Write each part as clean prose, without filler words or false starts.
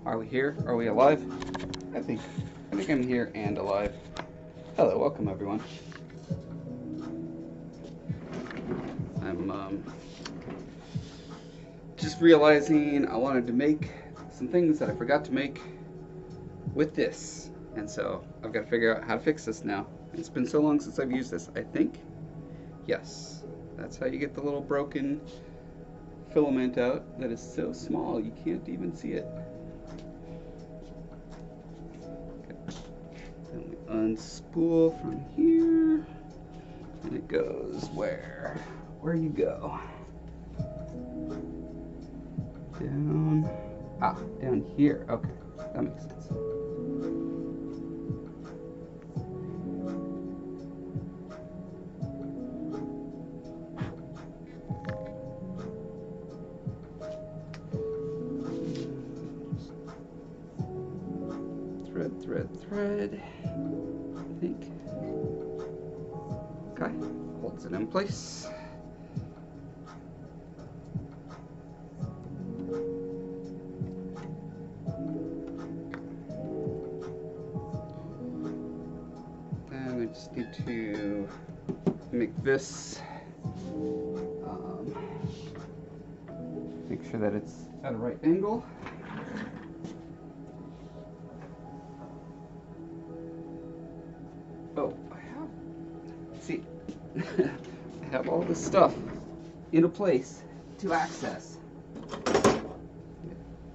Are we here? Are we alive? I think I'm here and alive. Hello, welcome everyone. I'm just realizing I wanted to make some things that I forgot to make with this, and so I've got to figure out how to fix this now. It's been so long since I've used this. I think, yes, that's how you get the little broken filament out that is so small you can't even see it. Then we unspool from here, and it goes where? Where you go? Down. Ah, down here. Okay, that makes sense. Thread, I think. Okay, holds it in place. And we just need to make this, make sure that it's at a right angle. Oh, see, I have all this stuff in a place to access.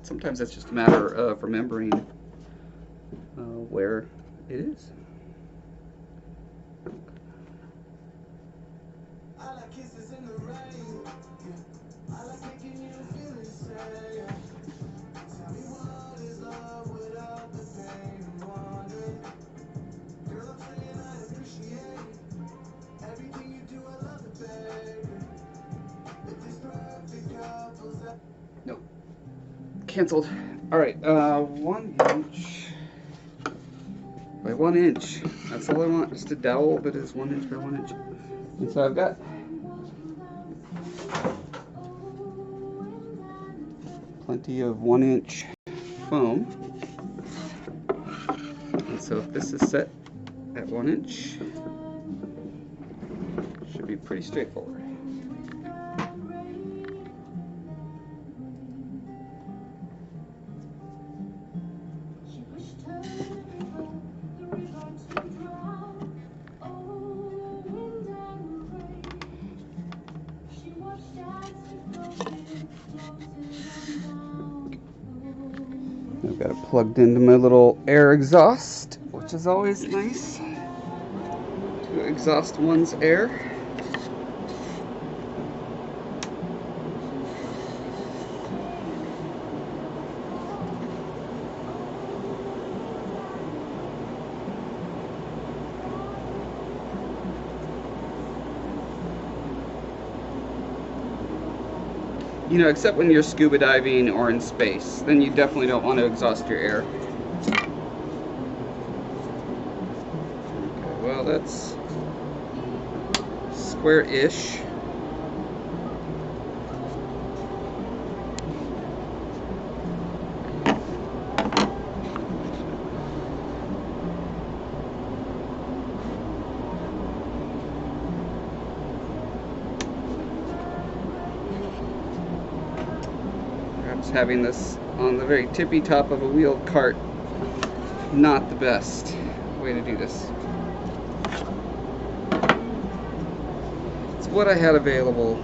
Sometimes that's just a matter of remembering where it is. I like kisses in the rain. I like making you feel insane. Tell me what is love without the pain and wandering. Girl, I'm saying I appreciate everything you do. I love it, baby. If this perfect couples that... Nope. Cancelled. Alright, 1 inch by 1 inch. That's all I want, just a dowel that is 1 inch by 1 inch. And so I've got plenty of 1 inch foam. And so if this is set at 1 inch, it should be pretty straightforward. I've got it plugged into my little air exhaust, which is always nice to exhaust one's air. You know, except when you're scuba diving or in space, then you definitely don't want to exhaust your air. Okay, well, that's square-ish. sometimes having this on the very tippy top of a wheeled cart, not the best way to do this. It's what I had available.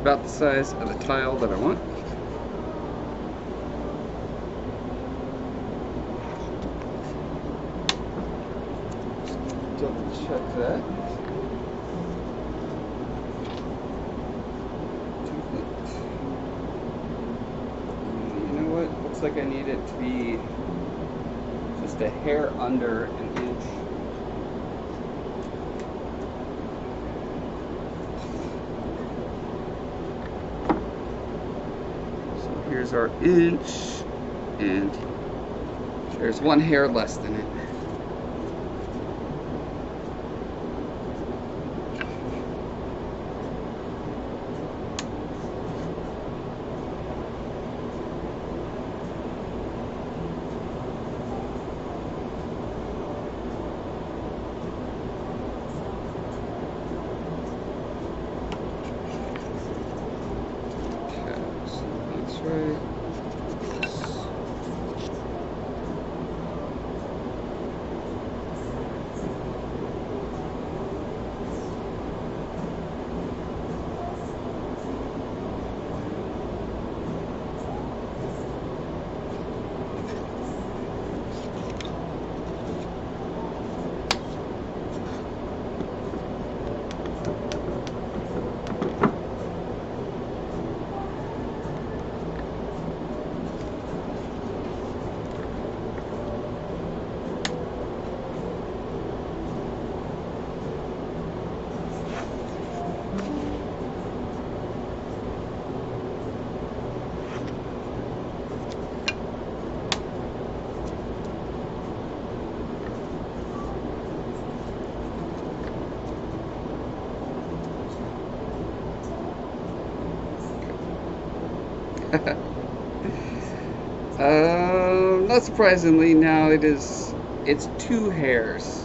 About the size of the tile that I want. Double check that. 2 feet. You know what? Looks like I need it to be just a hair under an inch. Here's our inch, and there's 1 hair less than it. Right. Not surprisingly, now it's 2 hairs,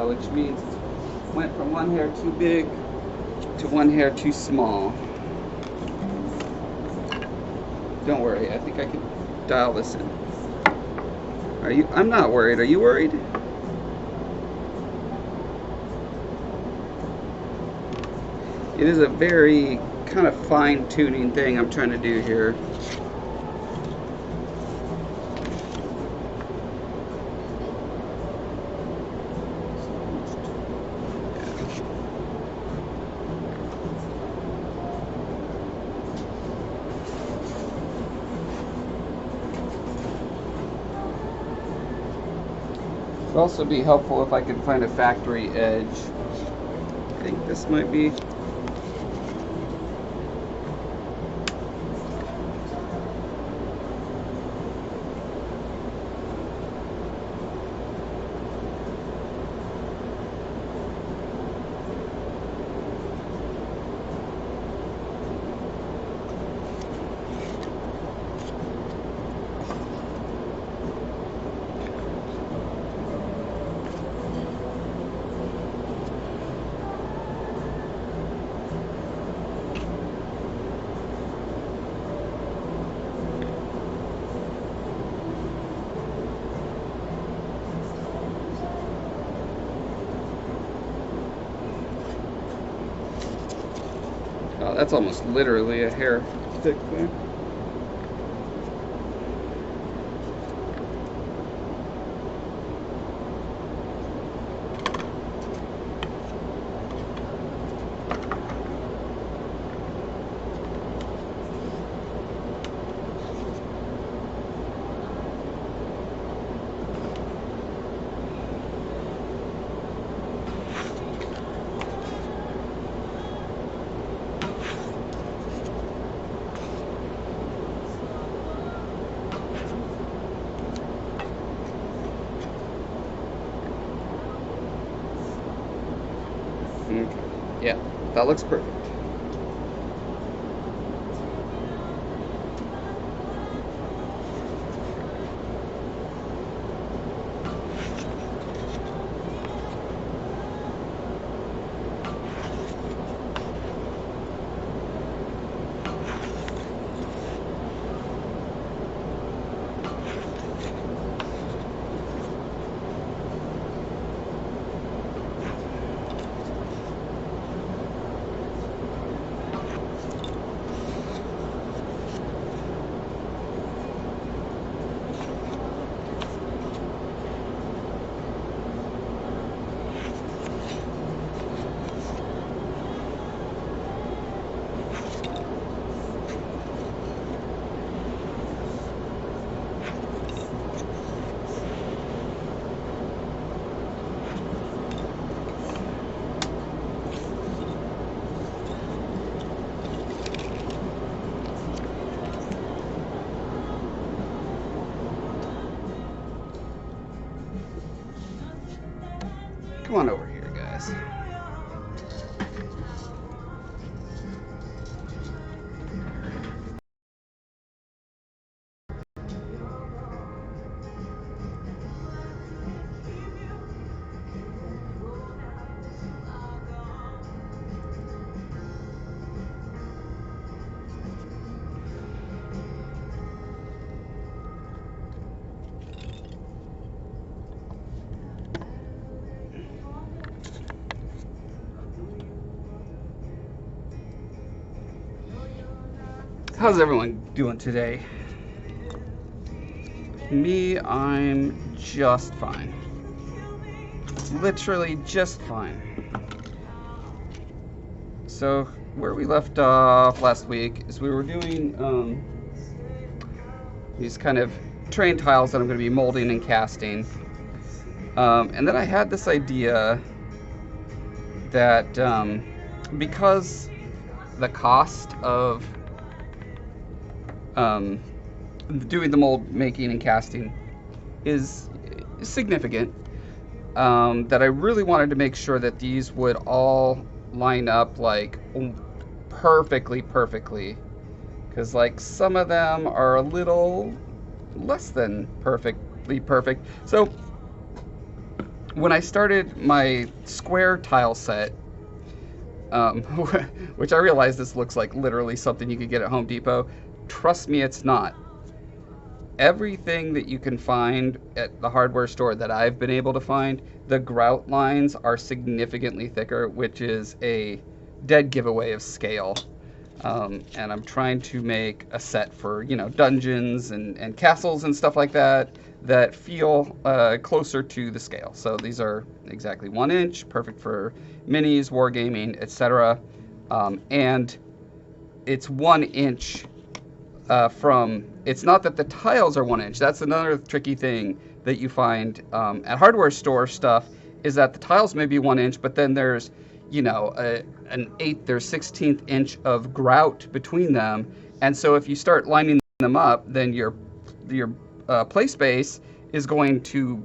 which means it went from 1 hair too big to 1 hair too small. Don't worry, I think I can dial this in. I'm not worried. Are you worried? It is a very kind of fine-tuning thing I'm trying to do here. It would also be helpful if I could find a factory edge. I think this might be. Oh, that's almost literally a hair thick there. Okay. Yeah, that looks perfect. Come on over here, guys. How's everyone doing today? Me, I'm just fine. Literally just fine. So, where we left off last week is we were doing these kind of train tiles that I'm going to be molding and casting. And then I had this idea that because the cost of doing the mold making and casting is significant, that I really wanted to make sure that these would all line up like perfectly, because like some of them are a little less than perfectly perfect. So when I started my square tile set, which I realize this looks like literally something you could get at Home Depot, trust me, it's not. Everything that you can find at the hardware store that I've been able to find, the grout lines are significantly thicker, which is a dead giveaway of scale. And I'm trying to make a set for, you know, dungeons and castles and stuff like that feel closer to the scale. So these are exactly 1 inch, perfect for minis, wargaming, etc. And it's 1 inch from, it's not that the tiles are 1 inch. That's another tricky thing that you find at hardware store stuff, is that the tiles may be 1 inch, but then there's, you know, an 1/8 or 1/16 inch of grout between them. And so if you start lining them up, then your play space is going to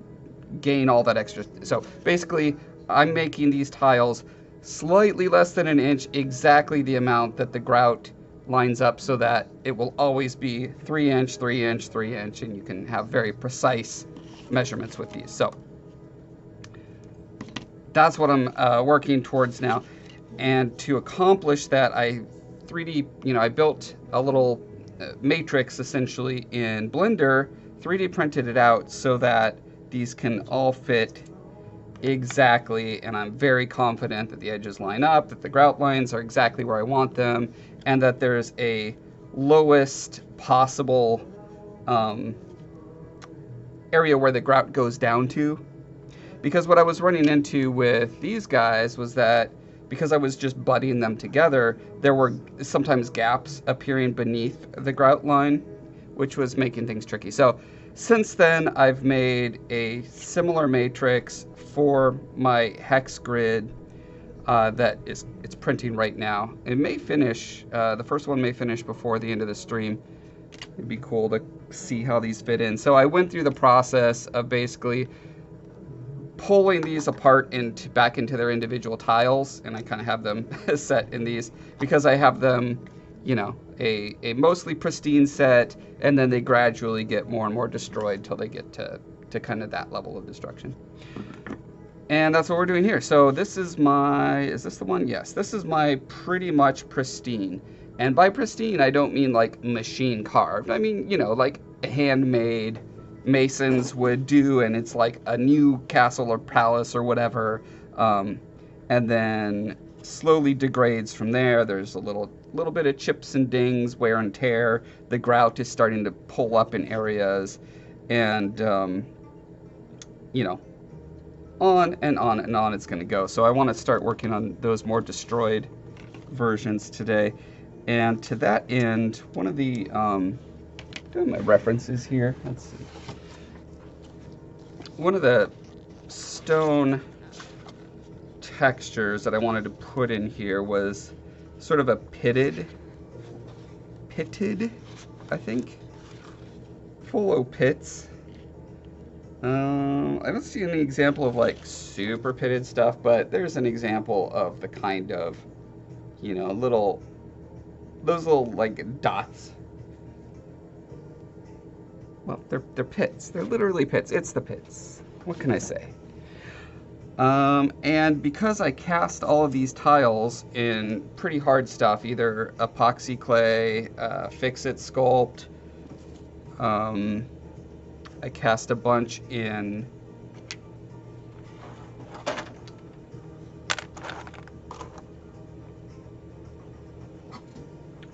gain all that extra. So basically, I'm making these tiles slightly less than 1 inch, exactly the amount that the grout lines up, so that it will always be 3 inch, 3 inch, 3 inch, and you can have very precise measurements with these. So that's what I'm working towards now. And to accomplish that, I 3D, you know, I built a little matrix essentially in Blender, 3D printed it out so that these can all fit exactly, and I'm very confident that the edges line up, that the grout lines are exactly where I want them, and that there's a lowest possible area where the grout goes down to. Because what I was running into with these guys was that because I was just butting them together, there were sometimes gaps appearing beneath the grout line, which was making things tricky. So since then, I've made a similar matrix for my hex grid that it's printing right now. It may finish, the first one may finish before the end of the stream. It'd be cool to see how these fit in. So I went through the process of basically pulling these apart back into their individual tiles, and I kind of have them set in these because I have them, you know, a mostly pristine set, and then they gradually get more and more destroyed till they get to kind of that level of destruction. And that's what we're doing here. So this is my, is this the one? Yes, this is my pretty much pristine. And by pristine, I don't mean like machine carved. I mean, you know, like handmade masons would do, and it's like a new castle or palace or whatever. And then slowly degrades from there. There's a little bit of chips and dings, wear and tear. The grout is starting to pull up in areas, and you know, on and on and on it's going to go. So I want to start working on those more destroyed versions today. And to that end, one of the doing my references here. Let's see. One of the stone textures that I wanted to put in here was sort of a pitted, I think, full of pits. I don't see any example of like super pitted stuff, but there's an example of the kind of, you know, those little like dots. Well, they're pits. They're literally pits. It's the pits. What can I say? And because I cast all of these tiles in pretty hard stuff, either epoxy clay, fix-it sculpt, I cast a bunch in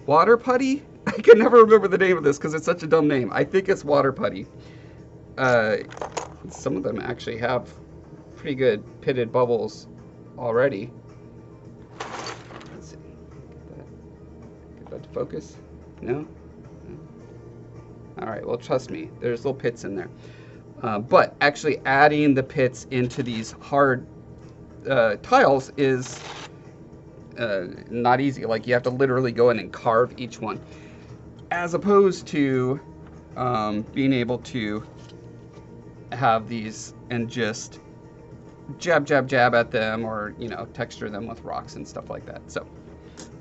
water putty? I can never remember the name of this because it's such a dumb name. I think it's water putty. Some of them actually have pretty good pitted bubbles already. Let's see. Get that to focus. No? Alright, well, trust me, there's little pits in there. But actually adding the pits into these hard tiles is not easy. Like, you have to literally go in and carve each one. As opposed to being able to have these and just jab at them, or, you know, texture them with rocks and stuff like that. So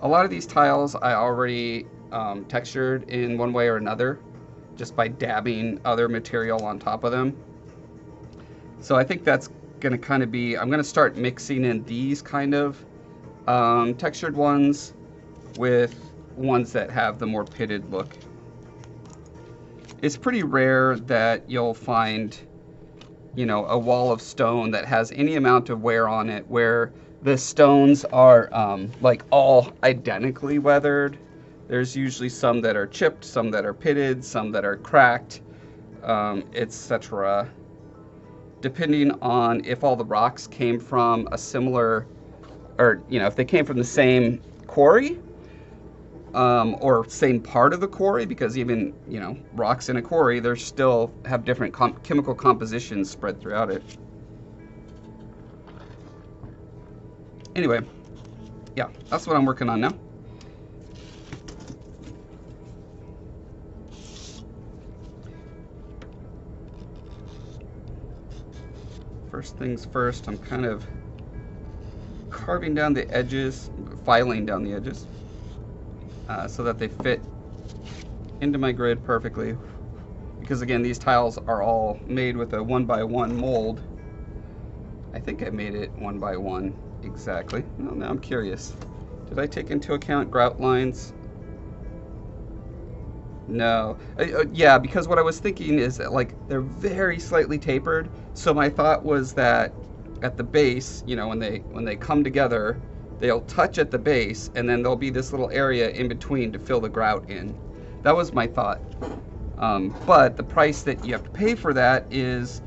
a lot of these tiles I already textured in one way or another, just by dabbing other material on top of them. So I think that's going to kind of be, I'm going to start mixing in these kind of textured ones with ones that have the more pitted look. It's pretty rare that you'll find, you know, a wall of stone that has any amount of wear on it where the stones are like all identically weathered. There's usually some that are chipped, some that are pitted, some that are cracked, etc. Depending on if all the rocks came from a similar, or, you know, if they came from the same quarry, or same part of the quarry, because even, you know, rocks in a quarry, they still have different chemical compositions spread throughout it. Anyway, yeah, that's what I'm working on now. First things first, I'm kind of carving down the edges, filing down the edges, so that they fit into my grid perfectly. Because again, these tiles are all made with a 1x1 mold. I think I made it 1x1 exactly. Well, now I'm curious. Did I take into account grout lines? No. Yeah, because what I was thinking is that, like, they're very slightly tapered. So my thought was that at the base, you know, when they come together, they'll touch at the base, and then there'll be this little area in between to fill the grout in. That was my thought. But the price that you have to pay for that is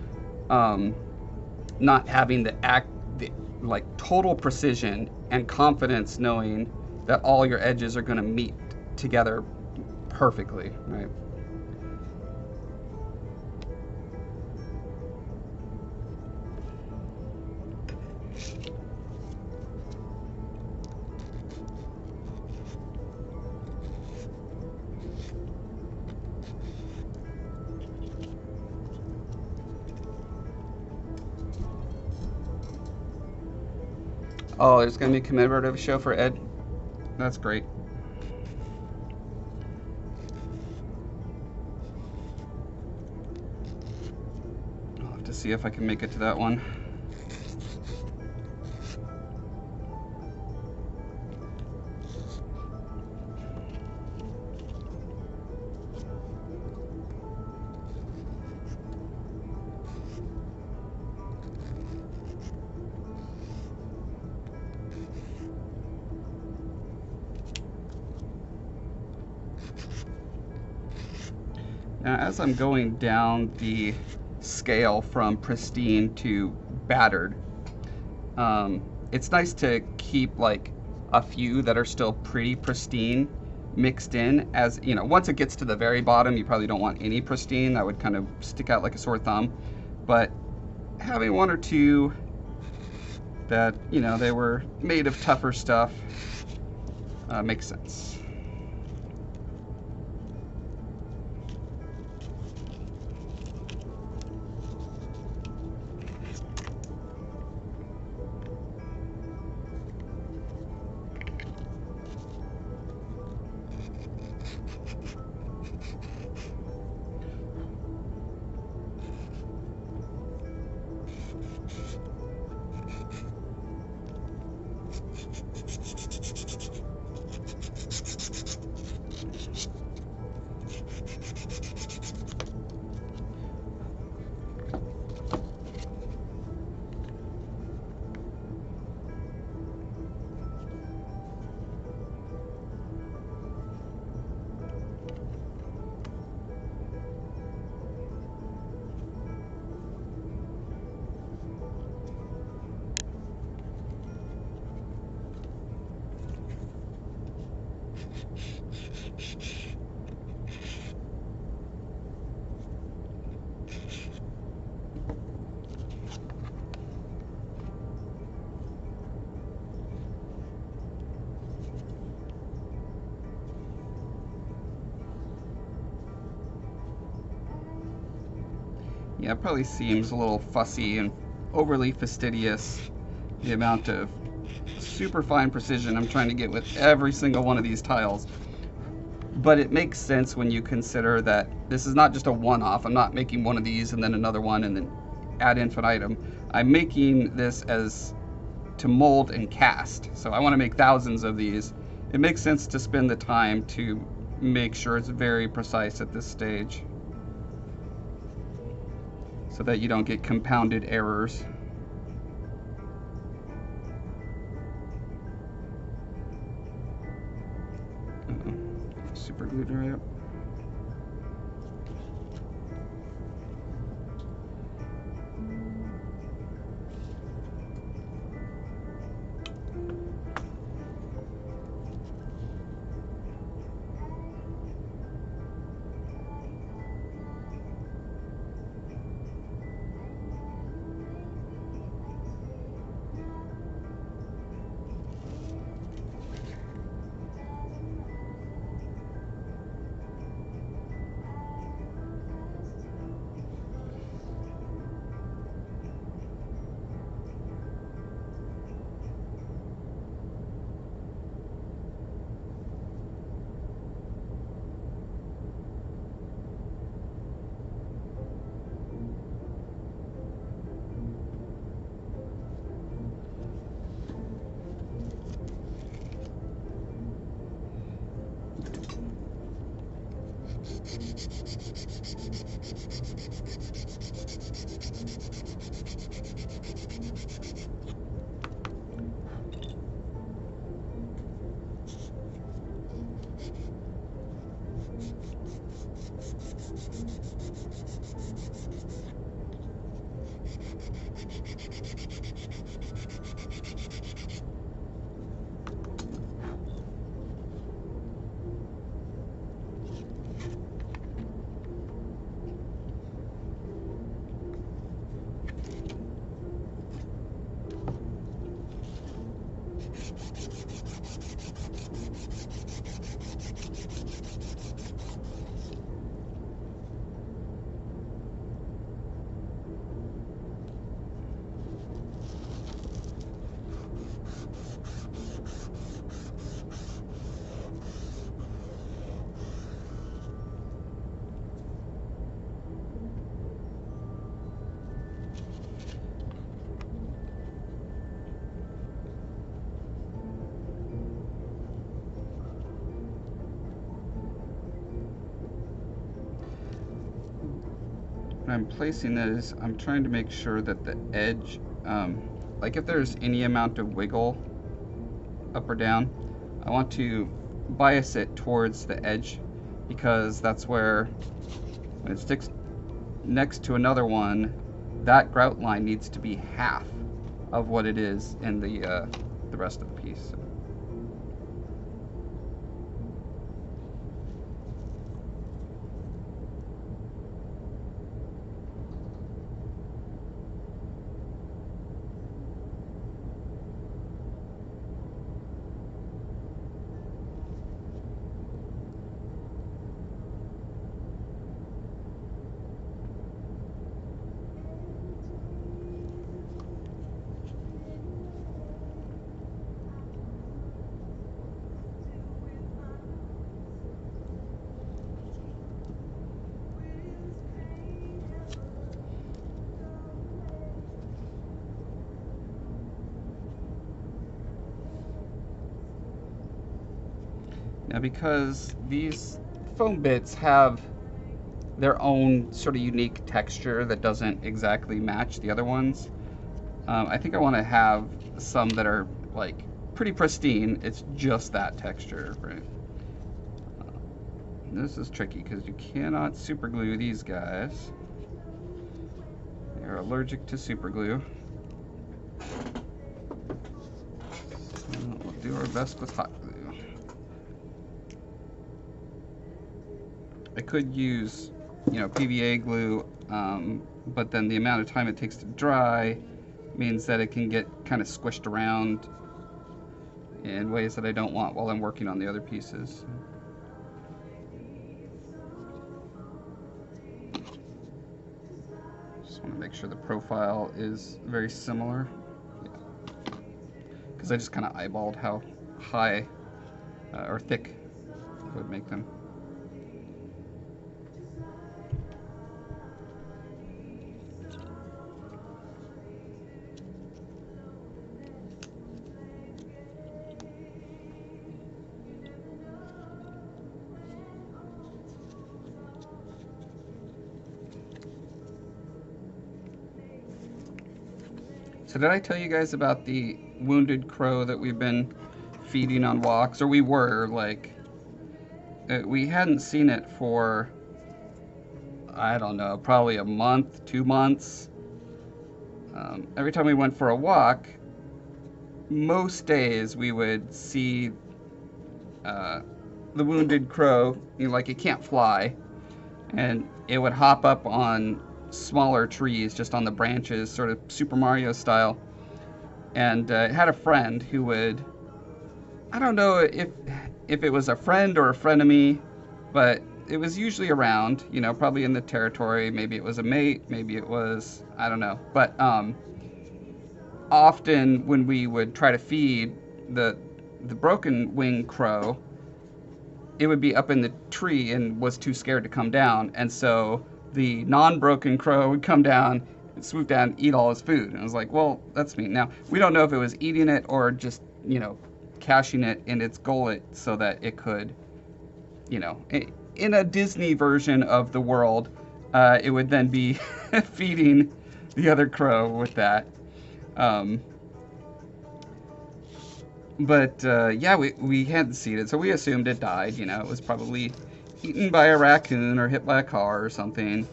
not having the total precision and confidence, knowing that all your edges are going to meet together perfectly, right? Oh, there's going to be a commemorative show for Ed. That's great. I'll have to see if I can make it to that one. Now, as I'm going down the scale from pristine to battered, it's nice to keep like a few that are still pretty pristine mixed in. As you know, once it gets to the very bottom, you probably don't want any pristine. That would kind of stick out like a sore thumb. But having one or two that, you know, they were made of tougher stuff makes sense. Yeah, it probably seems a little fussy and overly fastidious, the amount of super fine precision I'm trying to get with every single one of these tiles. But it makes sense when you consider that this is not just a one-off. I'm not making one of these and then another one and then ad infinitum. I'm making this as to mold and cast. So I want to make thousands of these. It makes sense to spend the time to make sure it's very precise at this stage, so that you don't get compounded errors. Super glued right up. I'm placing this, I'm trying to make sure that the edge, like if there's any amount of wiggle up or down, I want to bias it towards the edge, because that's where, when it sticks next to another one, that grout line needs to be half of what it is in the rest of the piece. So. Now, because these foam bits have their own sort of unique texture that doesn't exactly match the other ones, I think I want to have some that are like pretty pristine. It's just that texture, right? This is tricky because you cannot super glue these guys. They're allergic to super glue. We'll do our best with hot glue. I could use, PVA glue, but then the amount of time it takes to dry means that it can get kind of squished around in ways that I don't want while I'm working on the other pieces. Just want to make sure the profile is very similar, because I just kind of eyeballed how high or thick it would make them. So did I tell you guys about the wounded crow that we've been feeding on walks? Or we were, like, we hadn't seen it for, I don't know, probably a month, 2 months. Every time we went for a walk, most days we would see the wounded crow, like it can't fly, and it would hop up on smaller trees just on the branches, sort of Super Mario style. And it had a friend who would, I don't know if it was a friend or a frenemy, but it was usually around, probably in the territory. Maybe it was a mate, maybe it was, I don't know. But often when we would try to feed the broken wing crow, it would be up in the tree and was too scared to come down, and so the non-broken crow would come down and swoop down and eat all his food. And I was like, well, that's mean. Now, we don't know if it was eating it or just, caching it in its gullet so that it could, in a Disney version of the world, it would then be feeding the other crow with that. But we hadn't seen it, so we assumed it died. It was probably eaten by a raccoon or hit by a car or something.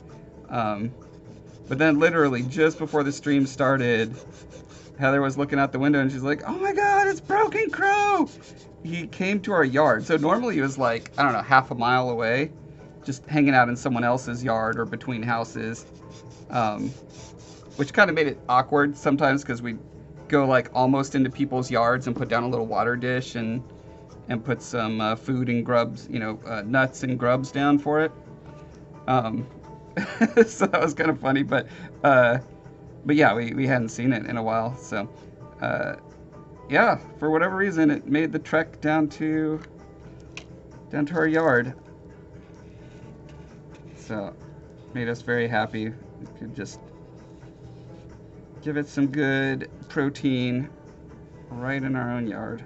But then literally just before the stream started, Heather was looking out the window and she's like, oh my God, it's Broken Crow! He came to our yard. So normally he was like, I don't know, half a mile away, just hanging out in someone else's yard or between houses, which kind of made it awkward sometimes because we'd go like almost into people's yards and put down a little water dish and put some food and grubs, nuts and grubs down for it. So that was kind of funny, but yeah, we hadn't seen it in a while. So yeah, for whatever reason, it made the trek down to our yard. So made us very happy. We could just give it some good protein right in our own yard.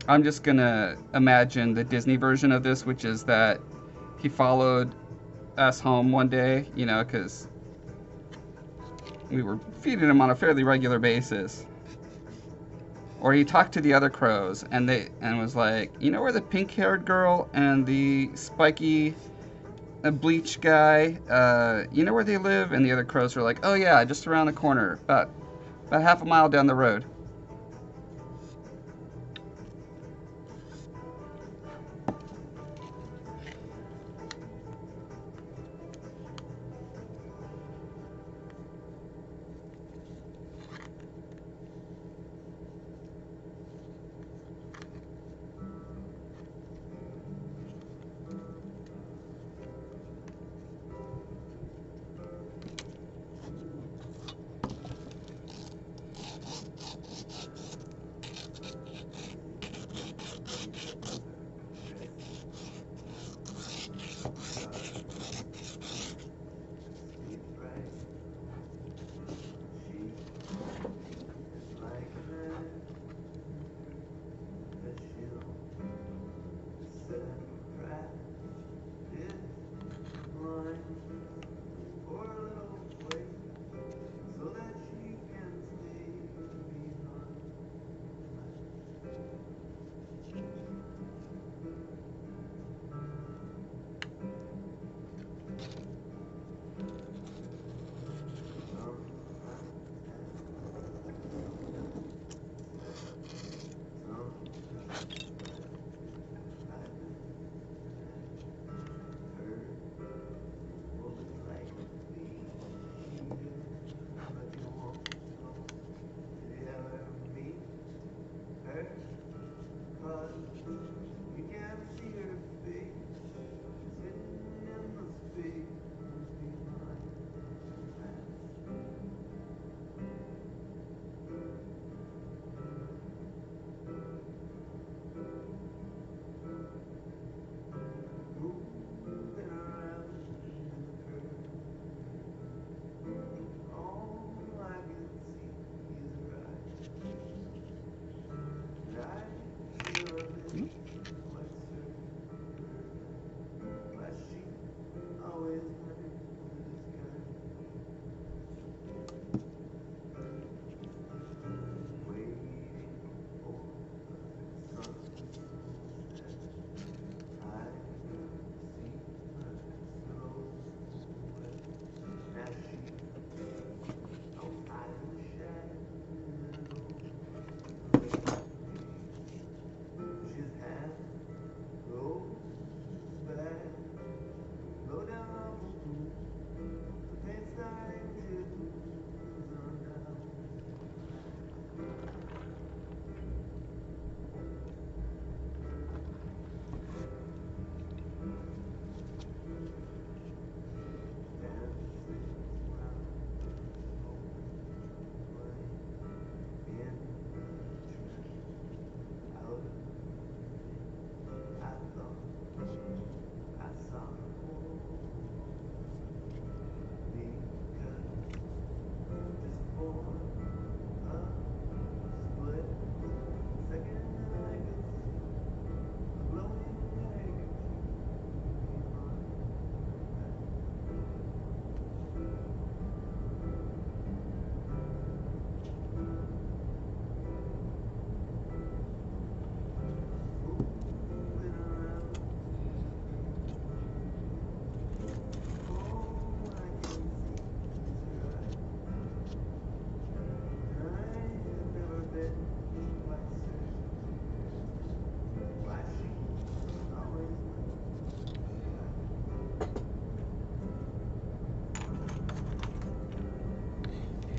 I'm just gonna imagine the Disney version of this, which is that he followed us home one day, you know, because we were feeding him on a fairly regular basis. Or he talked to the other crows and was like, you know where the pink-haired girl and the spiky bleach guy, you know where they live? And the other crows were like, oh yeah, just around the corner, about half a mile down the road.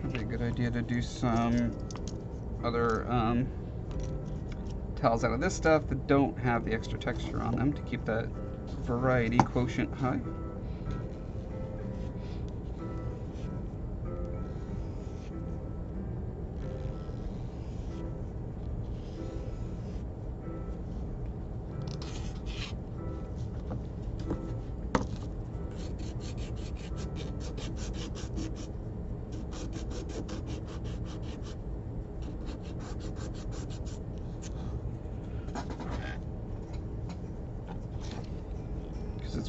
It'd be a good idea to do some other towels out of this stuff that don't have the extra texture on them to keep that variety quotient high.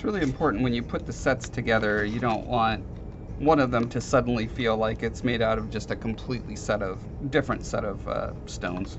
It's really important when you put the sets together, you don't want one of them to suddenly feel like it's made out of just a completely different set of stones.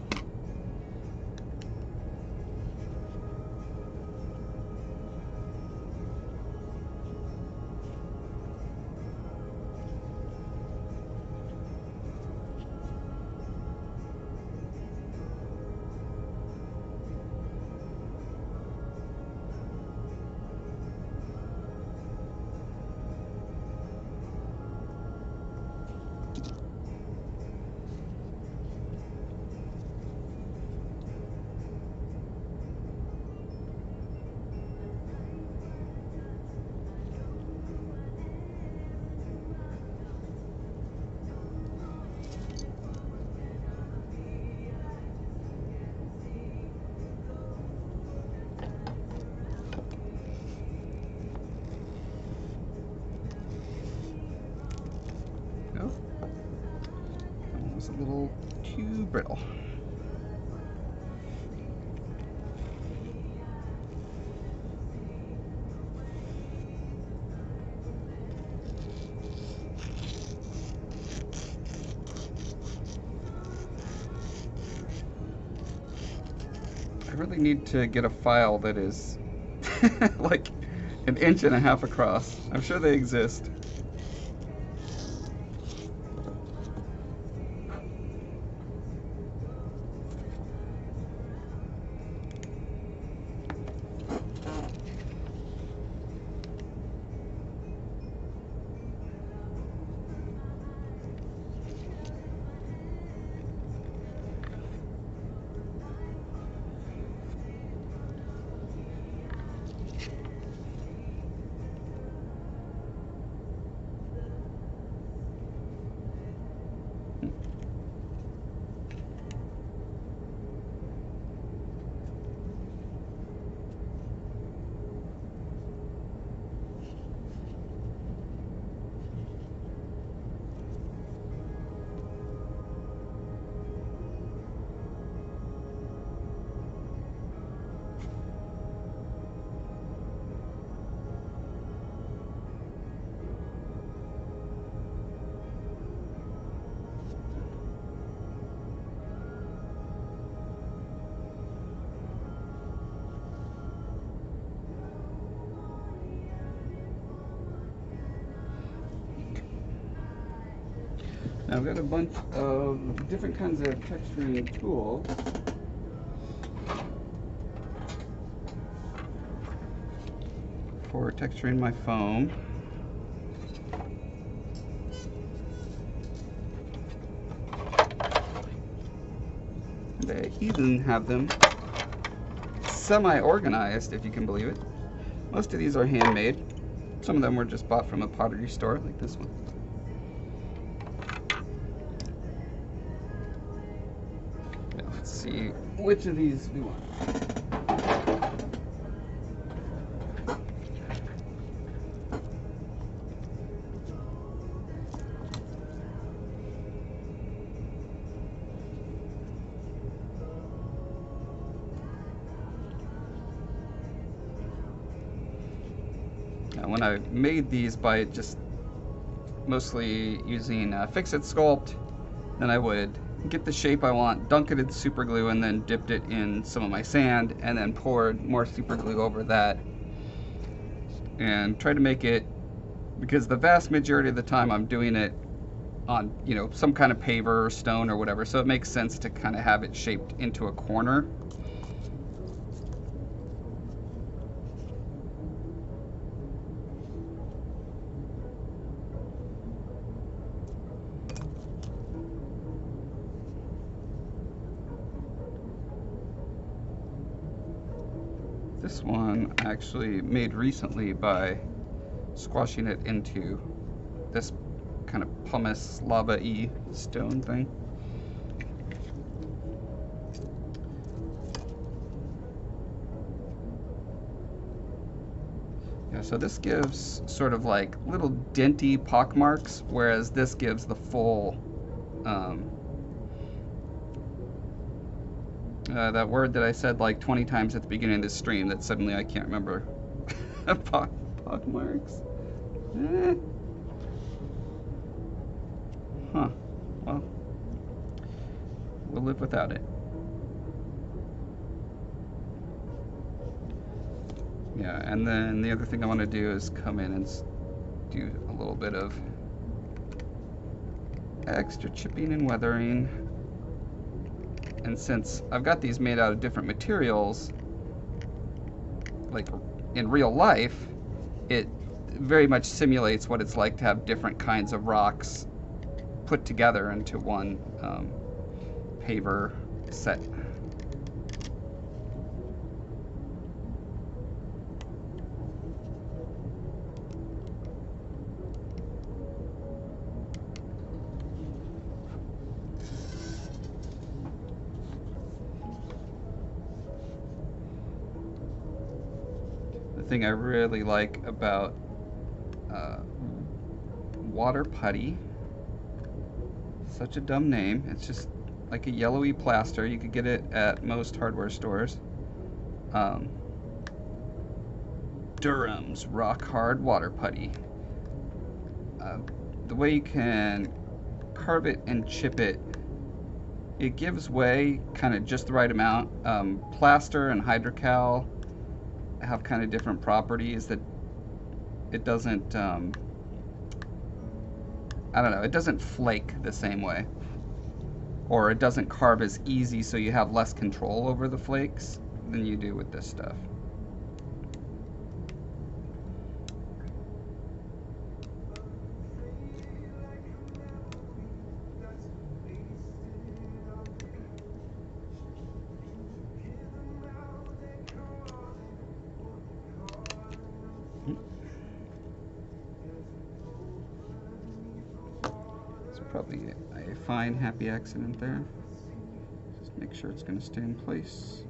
A little too brittle. I really need to get a file that is like 1.5 inches across. I'm sure they exist. Now I've got a bunch of different kinds of texturing tools. For texturing my foam. They even have them semi-organized, if you can believe it. Most of these are handmade. Some of them were just bought from a pottery store, like this one. Now, let's see which of these we want. When I made these by just mostly using Fix-It Sculpt, then I would get the shape I want, dunk it in super glue, and then dipped it in some of my sand, and then poured more super glue over that, and try to make it, because the vast majority of the time I'm doing it on, you know, some kind of paver or stone or whatever, so it makes sense to kind of have it shaped into a corner. This one I actually made recently by squashing it into this kind of pumice lava-y stone thing. Yeah, so this gives sort of like little denty pock marks, whereas this gives the full that word that I said like 20 times at the beginning of this stream that suddenly I can't remember Pock marks. Eh. Huh. Well, we'll live without it. Yeah, and then the other thing I want to do is come in and do a little bit of extra chipping and weathering. And since I've got these made out of different materials, like in real life, it very much simulates what it's like to have different kinds of rocks put together into one paver set. The thing I really like about water putty, such a dumb name, it's just like a yellowy plaster. You could get it at most hardware stores. Durham's Rock Hard Water Putty. The way you can carve it and chip it, it gives way kind of just the right amount. Plaster and hydrocal have kind of different properties that it doesn't, I don't know, it doesn't flake the same way. Or it doesn't carve as easy, so you have less control over the flakes than you do with this stuff. Probably a fine, happy accident there. Just make sure it's going to stay in place.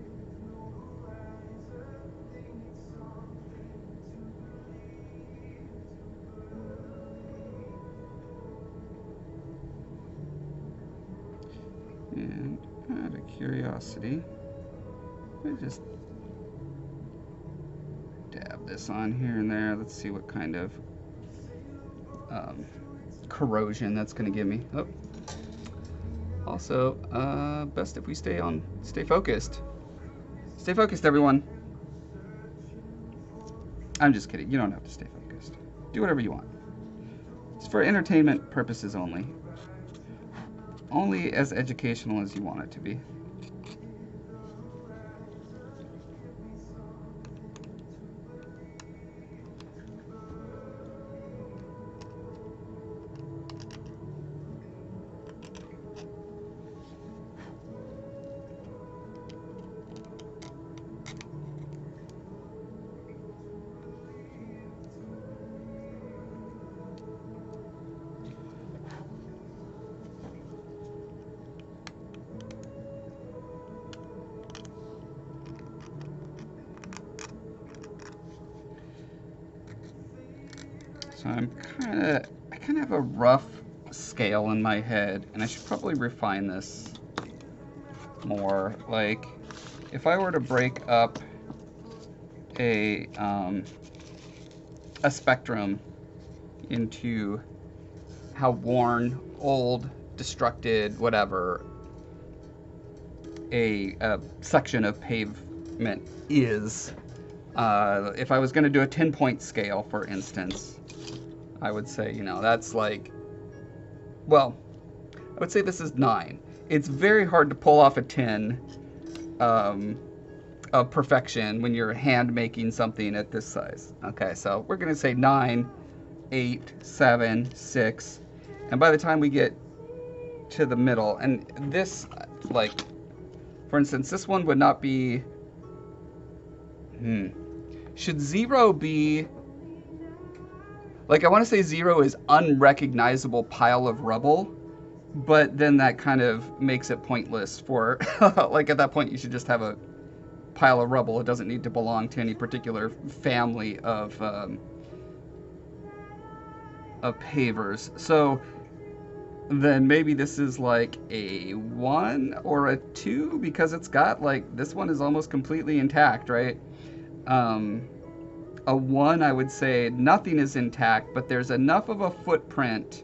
And out of curiosity, I just dab this on here and there. Let's see what kind of corrosion that's going to give me. Oh. Also, best if we stay focused. Stay focused, everyone. I'm just kidding. You don't have to stay focused. Do whatever you want. It's for entertainment purposes only. Only as educational as you want it to be. So I kind of have a rough scale in my head, and I should probably refine this more. Like, if I were to break up a spectrum into how worn, old, destructed, whatever, a section of pavement is, if I was going to do a 10-point scale, for instance, I would say, you know, that's like, well, I would say this is 9. It's very hard to pull off a 10 of perfection when you're hand making something at this size. Okay, so we're going to say 9, 8, 7, 6, and by the time we get to the middle, and this, like, for instance, this one would not be, should 0 be, like, I want to say 0 is unrecognizable pile of rubble, but then that kind of makes it pointless for, like, at that point you should just have a pile of rubble. It doesn't need to belong to any particular family of pavers. So then maybe this is like a 1 or a 2, because it's got, like, this one is almost completely intact, right? a 1, I would say nothing is intact, but there's enough of a footprint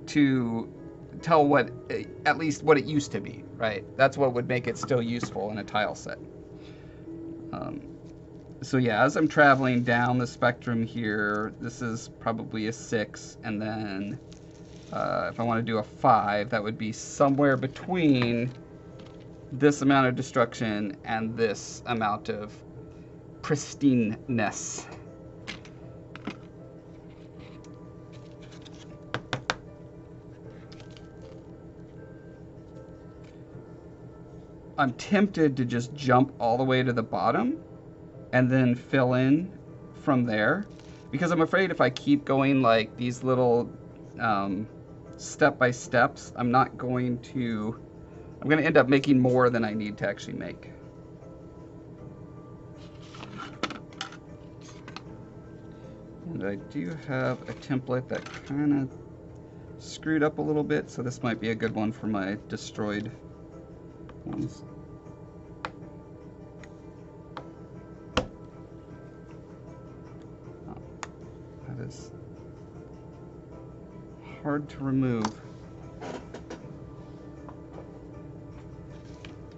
to tell what, at least what it used to be, right? That's what would make it still useful in a tile set. So yeah, as I'm traveling down the spectrum here, this is probably a 6, and then if I want to do a 5, that would be somewhere between this amount of destruction and this amount of pristineness. I'm tempted to just jump all the way to the bottom and then fill in from there, because I'm afraid if I keep going like these little step by steps, I'm going to end up making more than I need to actually make. And I do have a template that kind of screwed up a little bit, so this might be a good one for my destroyed ones. Oh, that is hard to remove.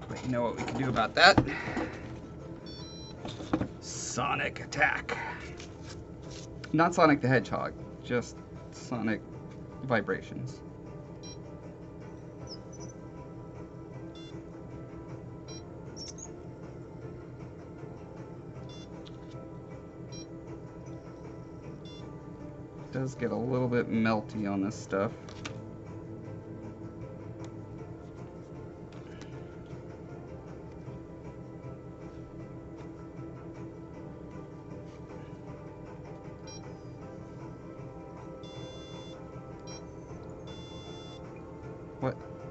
But you know what we can do about that? Sonic attack. Not Sonic the Hedgehog, just sonic vibrations. It does get a little bit melty on this stuff.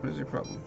What is your problem?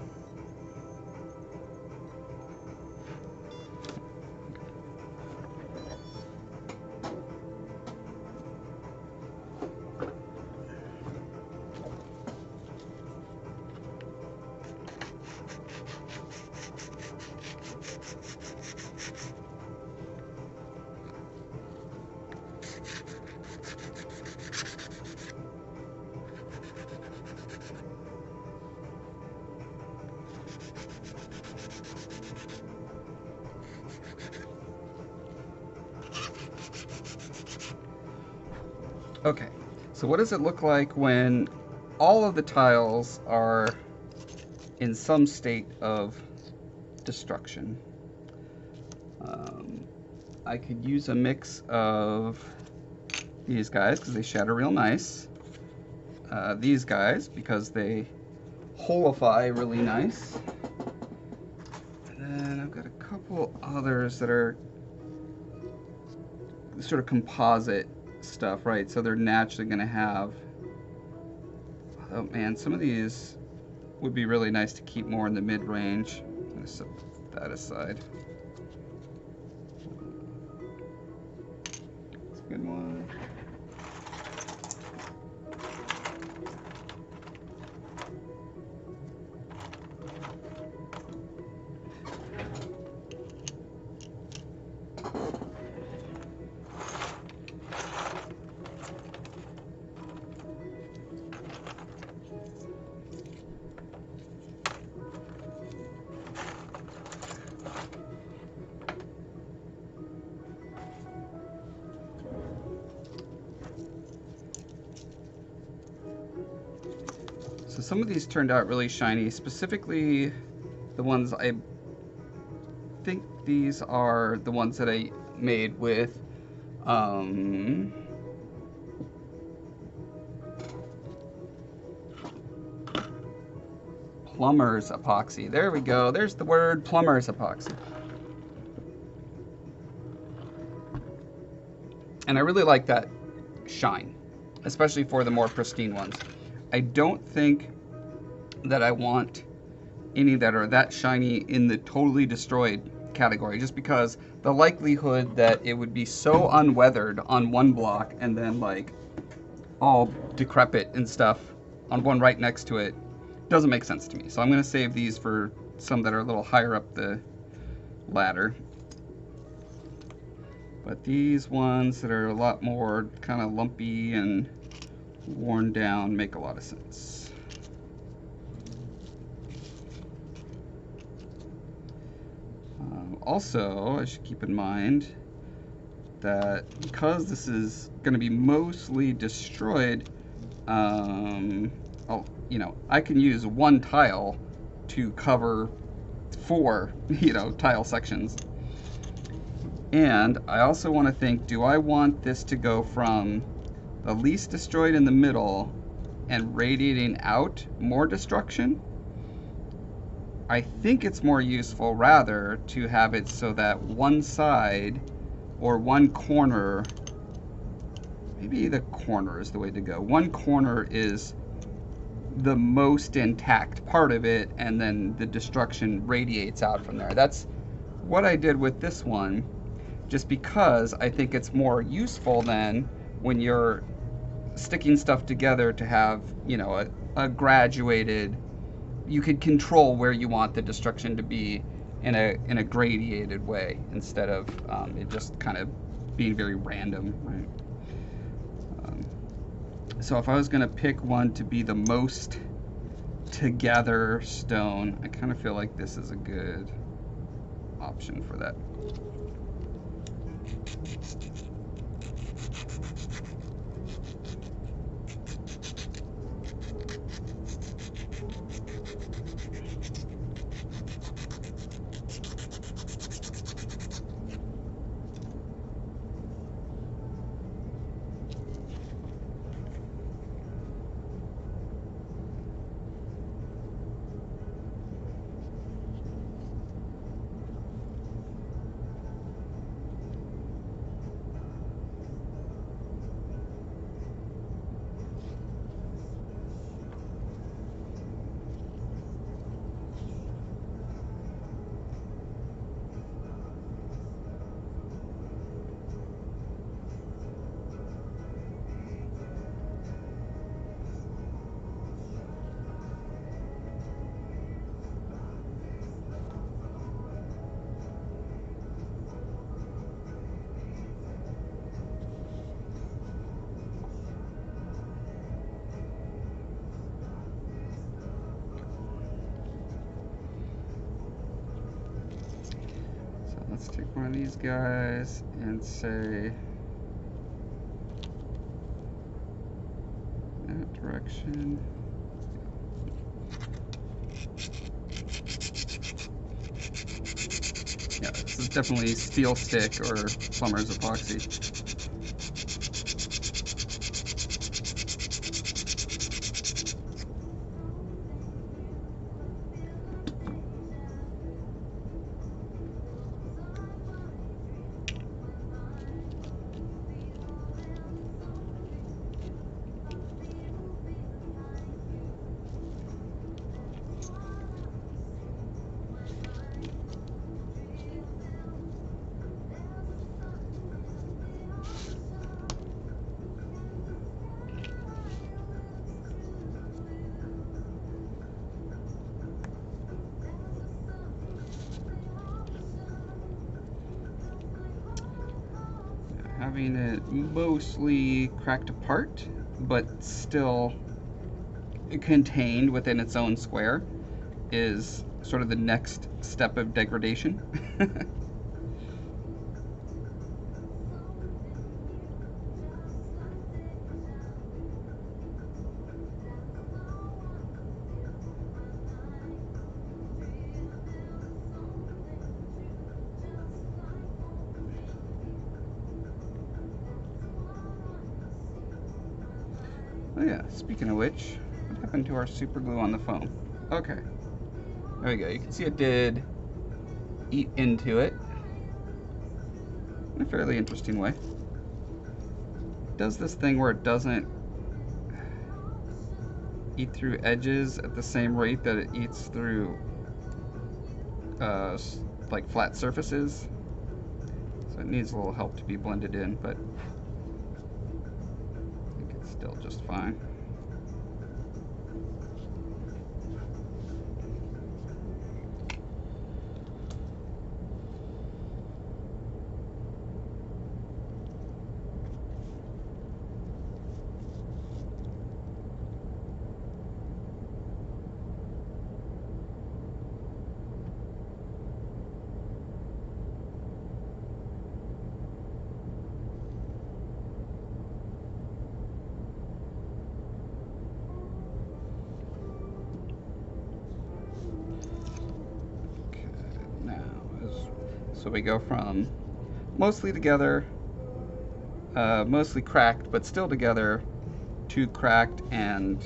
Okay, so what does it look like when all of the tiles are in some state of destruction? I could use a mix of these guys because they shatter real nice. These guys because they holify really nice. And then I've got a couple others that are sort of composite stuff, right? So they're naturally going to have, oh man, some of these would be really nice to keep more in the mid-range. I'm going to set that aside. That's a good one. So some of these turned out really shiny, specifically the ones I think these are the ones that I made with plumber's epoxy. There we go. There's the word, plumber's epoxy. And I really like that shine, especially for the more pristine ones. I don't think that I want any that are that shiny in the totally destroyed category, just because the likelihood that it would be so unweathered on one block and then like all decrepit and stuff on one right next to it doesn't make sense to me. So I'm going to save these for some that are a little higher up the ladder. But these ones that are a lot more kind of lumpy and worn down make a lot of sense. Also, I should keep in mind that because this is going to be mostly destroyed, I can use one tile to cover 4, tile sections. And I also want to think, do I want this to go from the least destroyed in the middle and radiating out more destruction? I think it's more useful rather to have it so that one side or one corner, maybe the corner is the way to go. One corner is the most intact part of it, and then the destruction radiates out from there. That's what I did with this one, just because I think it's more useful than when you're sticking stuff together to have, a graduated, you could control where you want the destruction to be in a gradiated way instead of it just kind of being very random, right? So if I was going to pick one to be the most together stone, I kind of feel like this is a good option for that. Let's take one of these guys and say that direction. Yeah, this is definitely steel stick or plumber's epoxy. Having it mostly cracked apart, but still contained within its own square is sort of the next step of degradation. Oh yeah, speaking of which, what happened to our super glue on the phone? Okay, there we go. You can see it did eat into it in a fairly interesting way. It does this thing where it doesn't eat through edges at the same rate that it eats through like flat surfaces. So it needs a little help to be blended in, but I think it's still just fine. So we go from mostly together, mostly cracked, but still together, to cracked and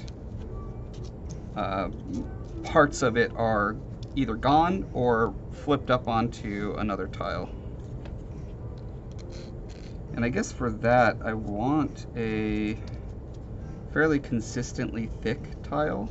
parts of it are either gone or flipped up onto another tile. And I guess for that, I want a fairly consistently thick tile.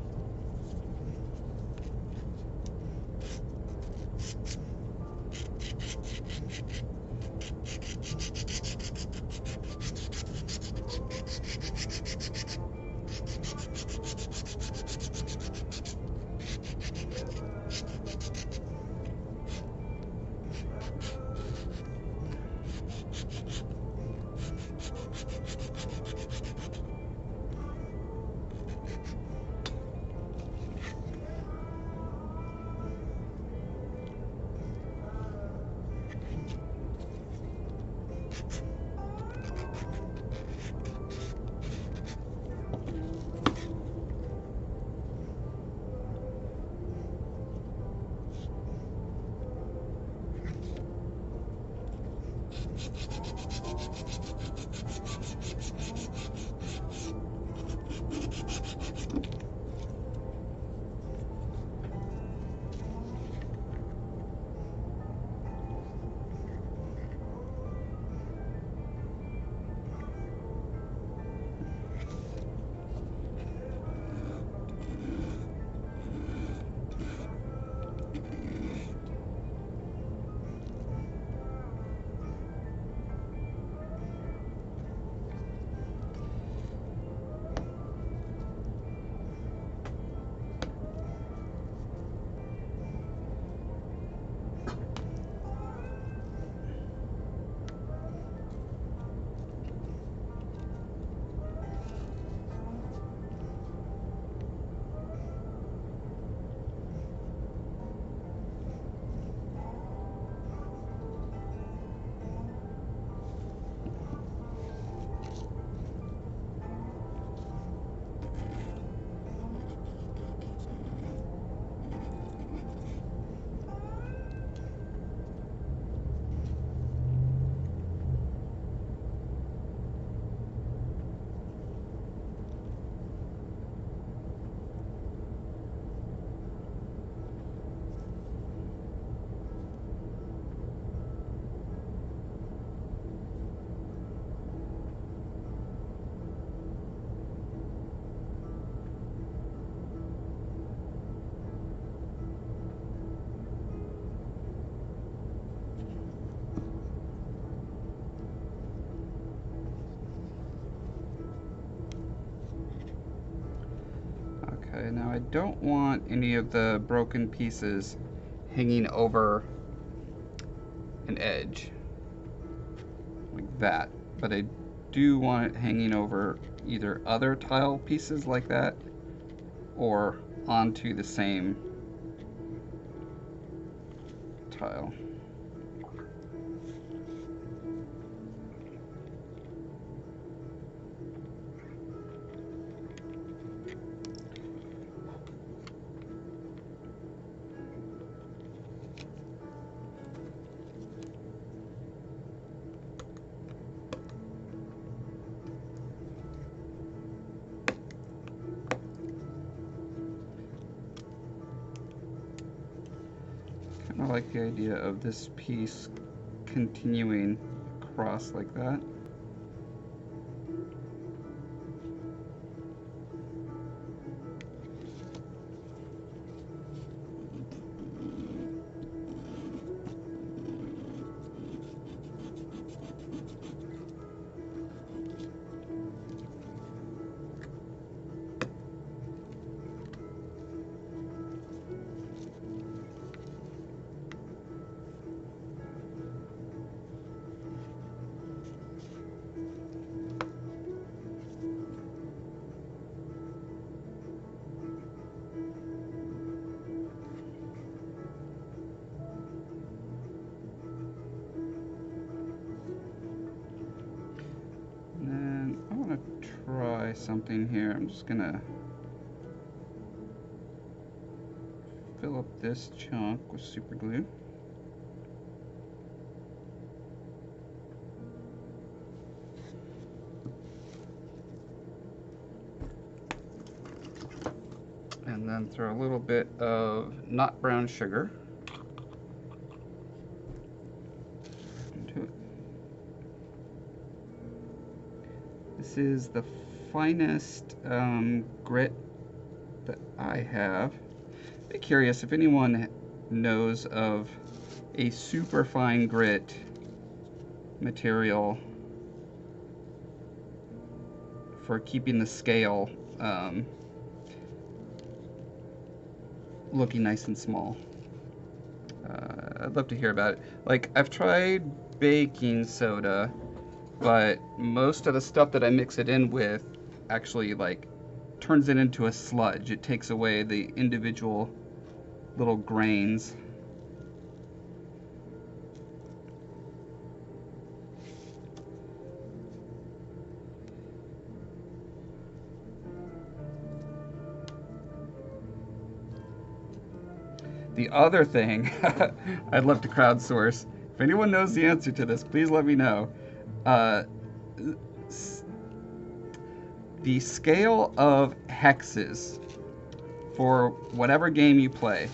Okay, now I don't want any of the broken pieces hanging over an edge like that, but I do want it hanging over either other tile pieces like that or onto the same tile. I like the idea of this piece continuing across like that. Try something here. I'm just gonna fill up this chunk with super glue. then throw a little bit of not brown sugar into it. This is the finest grit that I have. Be curious if anyone knows of a super fine grit material for keeping the scale looking nice and small. I'd love to hear about it. Like, I've tried baking soda, but most of the stuff that I mix it in with actually, like, turns it into a sludge. It takes away the individual little grains. The other thing I'd love to crowdsource, if anyone knows the answer to this, please let me know. The scale of hexes for whatever game you play.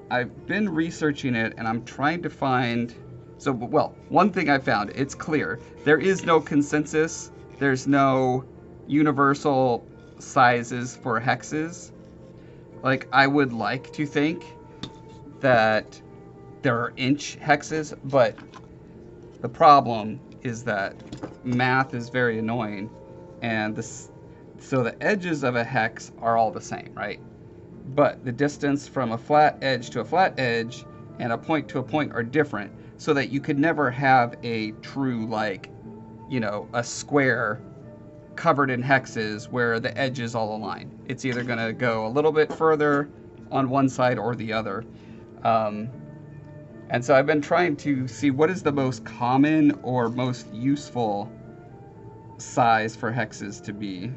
I've been researching it and I'm trying to find. So, well, one thing I found, it's clear. There is no consensus, there's no universal sizes for hexes. Like, I would like to think that there are inch hexes, but the problem is that math is very annoying, and so the edges of a hex are all the same, right? But the distance from a flat edge to a flat edge and a point to a point are different, so that you could never have a true, like, you know, a square covered in hexes where the edges all align. It's either going to go a little bit further on one side or the other. And so I've been trying to see what is the most common or most useful size for hexes to be.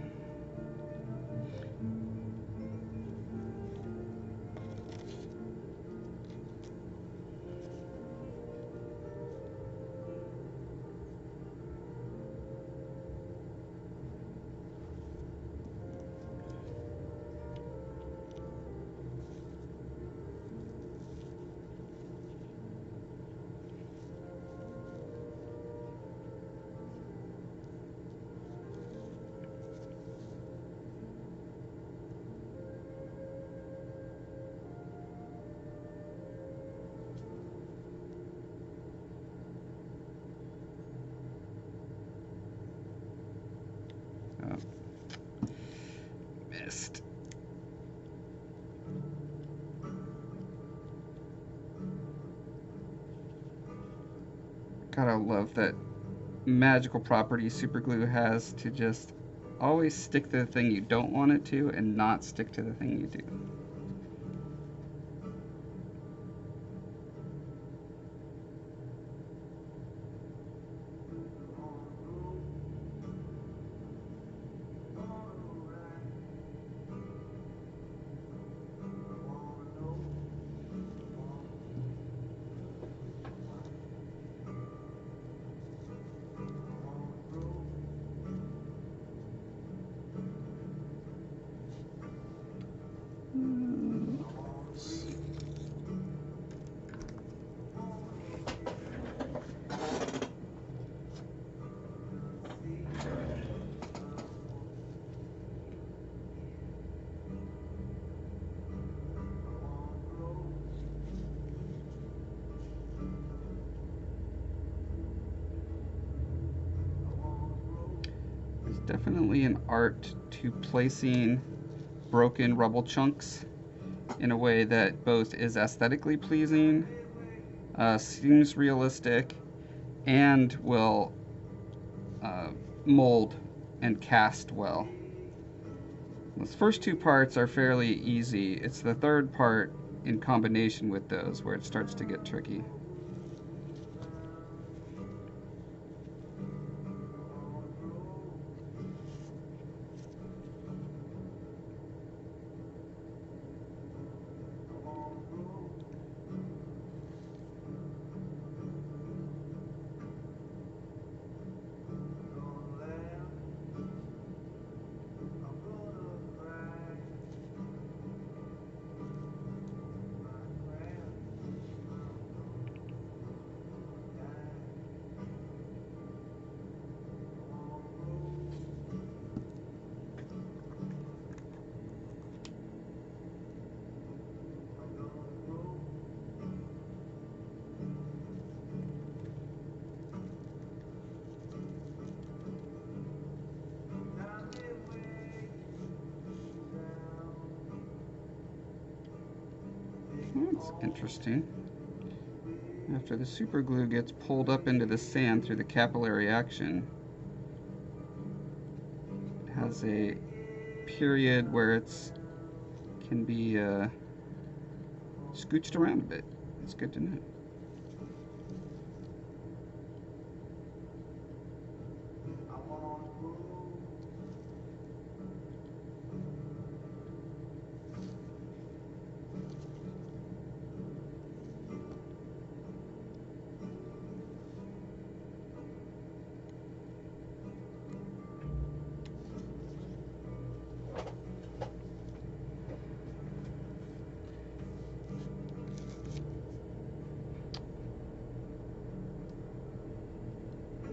Missed. Gotta love that magical property super glue has to just always stick to the thing you don't want it to and not stick to the thing you do. There's definitely an art to placing broken rubble chunks in a way that both is aesthetically pleasing, seems realistic, and will mold and cast well. Those first two parts are fairly easy. It's the third part in combination with those where it starts to get tricky. That's interesting. After the super glue gets pulled up into the sand through the capillary action, it has a period where it's can be scooched around a bit. It's good to know.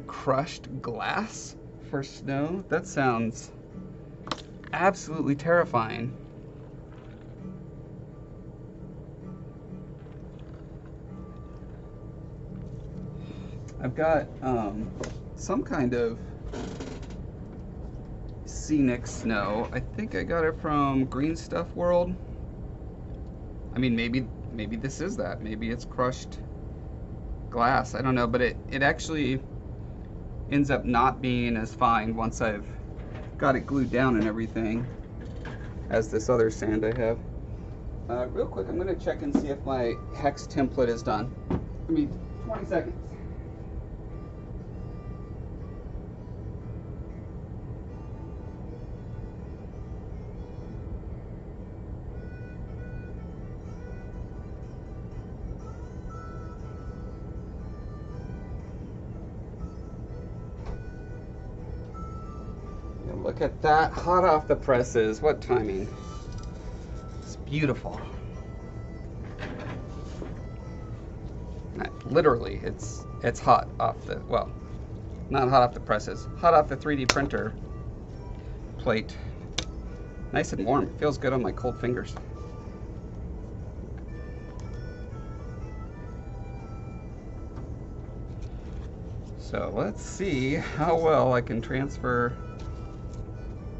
Crushed glass for snow? That sounds absolutely terrifying. I've got some kind of scenic snow. I think I got it from Green Stuff World. I mean, maybe this is that. Maybe it's crushed glass. I don't know, but it actually ends up not being as fine once I've got it glued down and everything as this other sand I have. Real quick, I'm going to check and see if my hex template is done. Give me 20 seconds. Look at that, hot off the presses. What timing. It's beautiful. Literally, it's hot off the, well, not hot off the presses, hot off the 3D printer plate. Nice and warm. Feels good on my cold fingers. So let's see how well I can transfer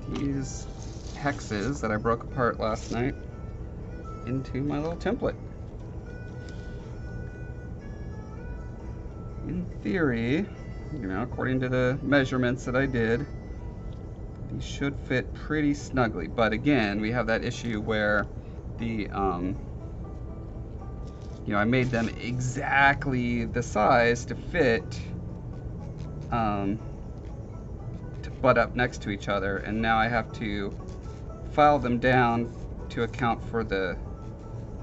these hexes that I broke apart last night into my little template. In theory, you know, according to the measurements that I did, these should fit pretty snugly. But again, we have that issue where the, you know, I made them exactly the size to fit, to butt up next to each other, and now I have to file them down to account for the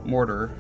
mortar.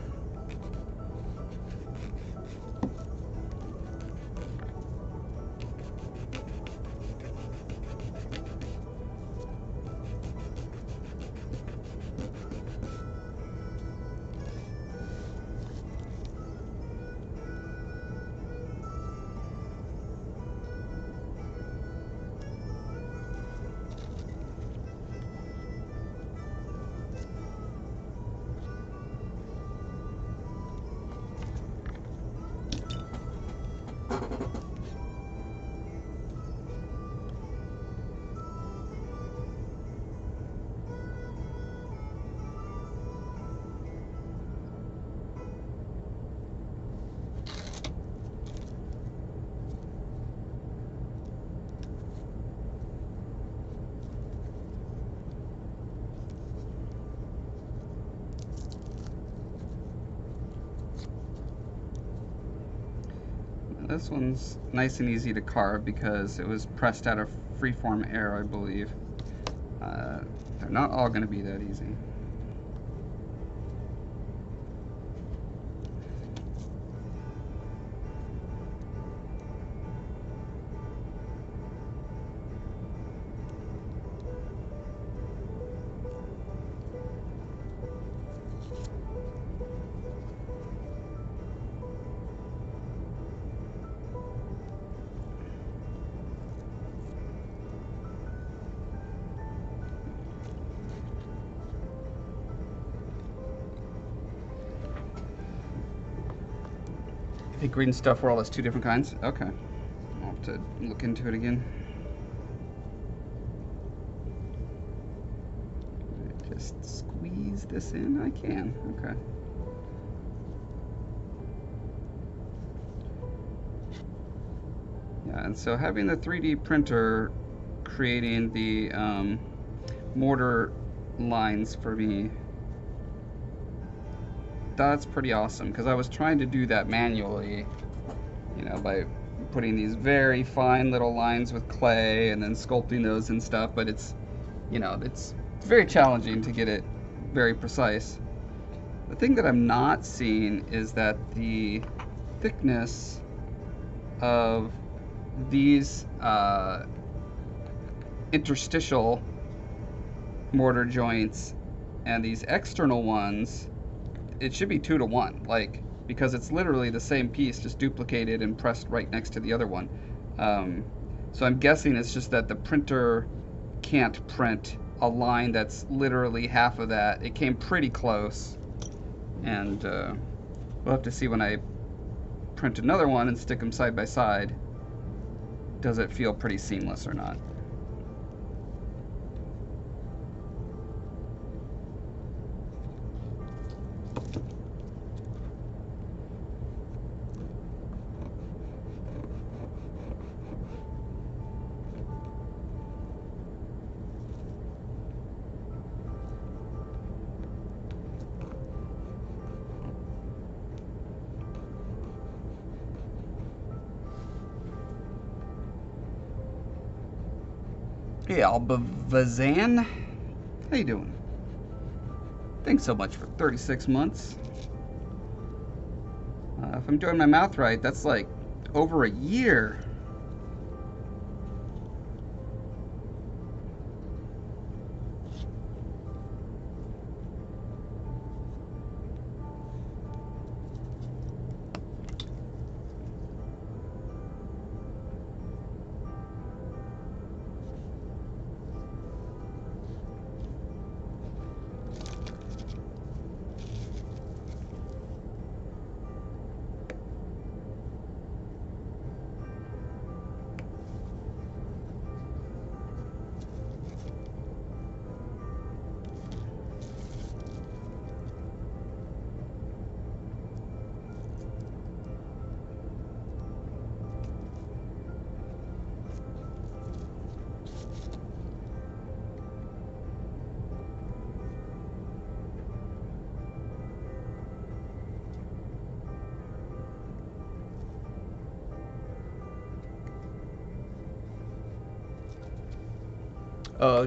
This one's nice and easy to carve because it was pressed out of freeform air, I believe. They're not all going to be that easy. The Green Stuff World has two different kinds? Okay. I'll have to look into it again. Just squeeze this in? I can. Okay. Yeah, and so having the 3D printer creating the mortar lines for me, that's pretty awesome, because I was trying to do that manually, you know, by putting these very fine little lines with clay and then sculpting those and stuff, but it's, you know, it's very challenging to get it very precise. The thing that I'm not seeing is that the thickness of these interstitial mortar joints and these external ones, it should be 2 to 1, like, because it's literally the same piece just duplicated and pressed right next to the other one. So I'm guessing it's just that the printer can't print a line that's literally half of that. It came pretty close, and we'll have to see when I print another one and stick them side by side. Does it feel pretty seamless or not? Hey, Albavazan, how you doing? Thanks so much for 36 months. If I'm doing my math right, that's like over a year.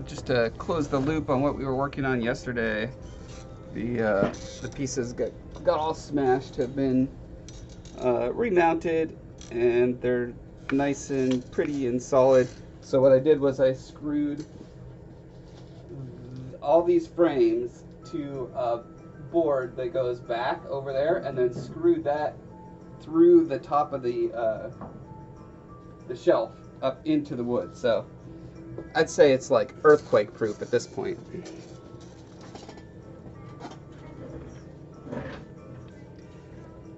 Just to close the loop on what we were working on yesterday, the pieces got all smashed, have been remounted, and they're nice and pretty and solid. So what I did was I screwed all these frames to a board that goes back over there, and then screwed that through the top of the shelf up into the wood. So I'd say it's like earthquake proof at this point.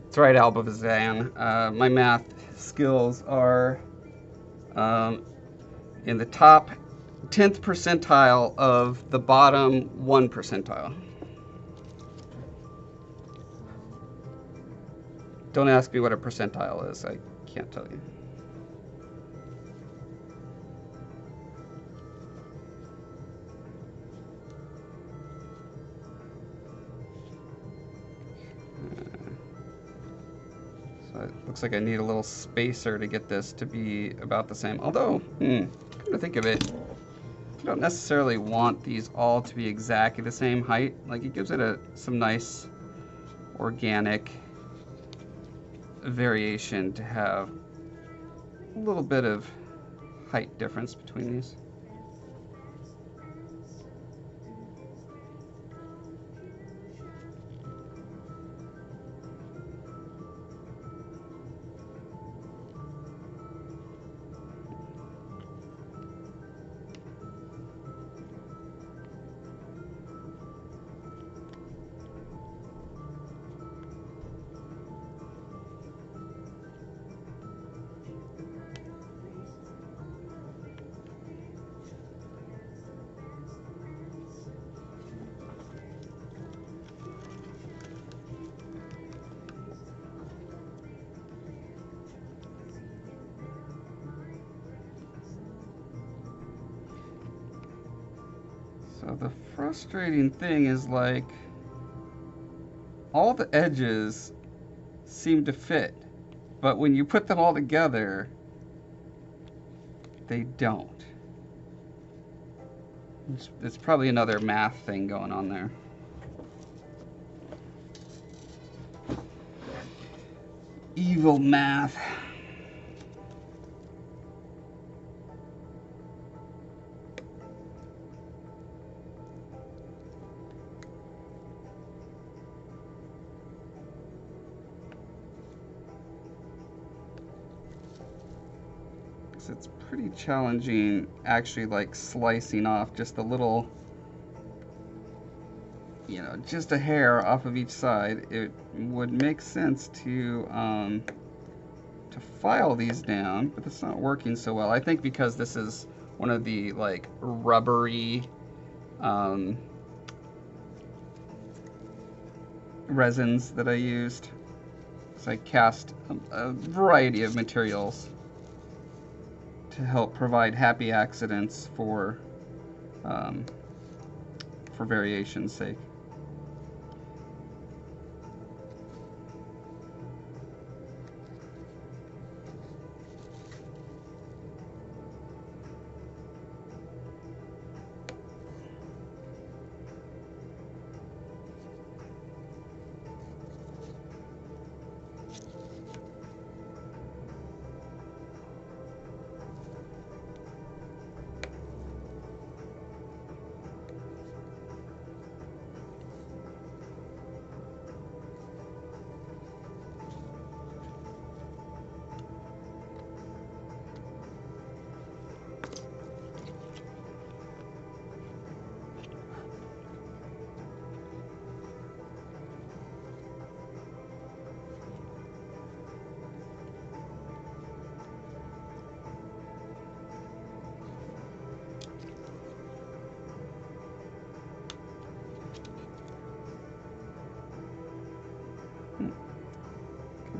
That's right, Albavazan. My math skills are in the top 10th percentile of the bottom 1 percentile. Don't ask me what a percentile is. I can't tell you. So it looks like I need a little spacer to get this to be about the same. Although, come to think of it, I don't necessarily want these all to be exactly the same height. Like, it gives it some nice organic variation to have a little bit of height difference between these. So the frustrating thing is, like, all the edges seem to fit, but when you put them all together, they don't. It's probably another math thing going on there. Evil math. It's pretty challenging actually, like, slicing off just a little, you know, just a hair off of each side. It would make sense to file these down, but it's not working so well. I think because this is one of the, like, rubbery resins that I used. So I cast a variety of materials to help provide happy accidents for variation's sake.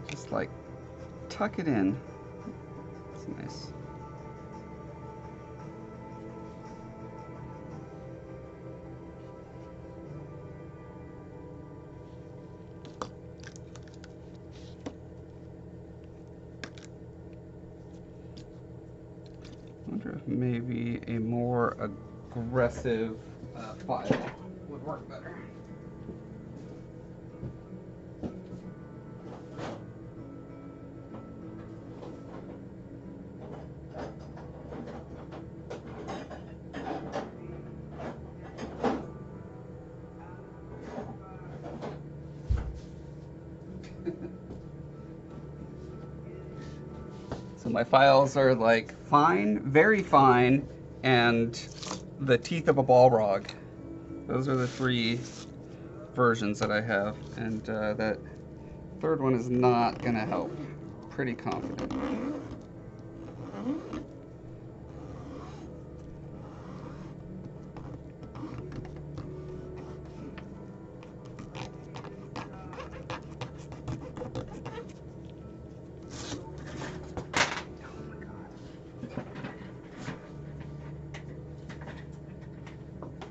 Just like tuck it in. It's nice. I wonder if maybe a more aggressive file would work better. So my files are like fine, very fine, and the teeth of a Balrog. Those are the three versions that I have, and that third one is not gonna help. Pretty confident.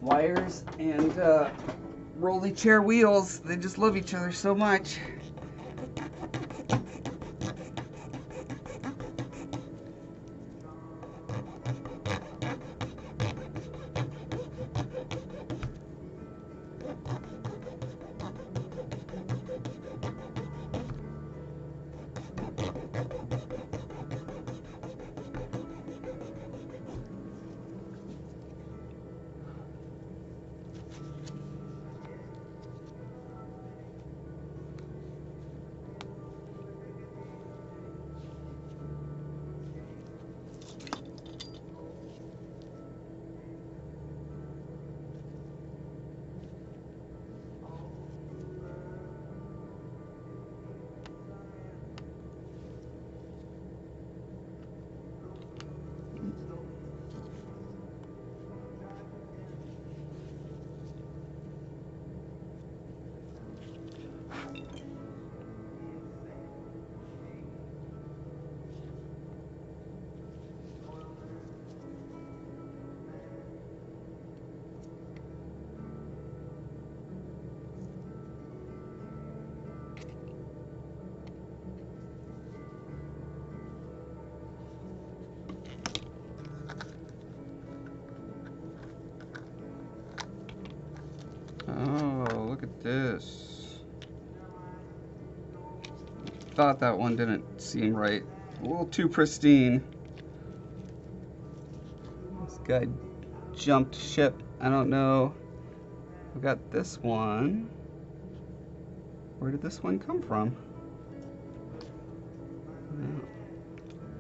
Wires and rolly chair wheels, they just love each other so much. Oh, look at this. Thought that one didn't seem right. A little too pristine. This guy jumped ship. I don't know. We got this one. Where did this one come from?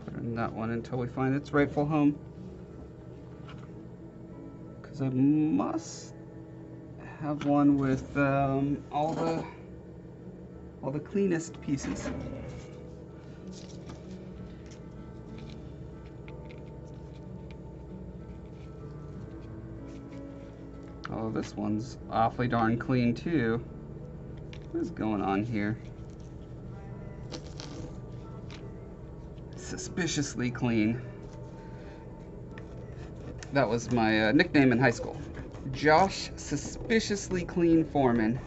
Put in that one until we find its rightful home. Because I must have one with all the cleanest pieces. Oh, this one's awfully darn clean too. What is going on here? Suspiciously clean. That was my nickname in high school. Josh Suspiciously Clean Foreman.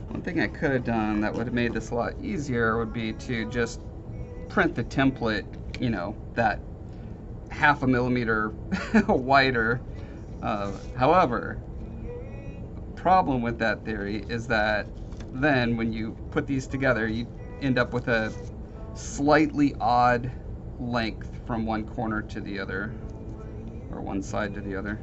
One thing I could have done that would have made this a lot easier would be to just print the template, you know, that half a millimeter wider. However, the problem with that theory is that then when you put these together, you end up with a slightly odd length from one corner to the other, or one side to the other.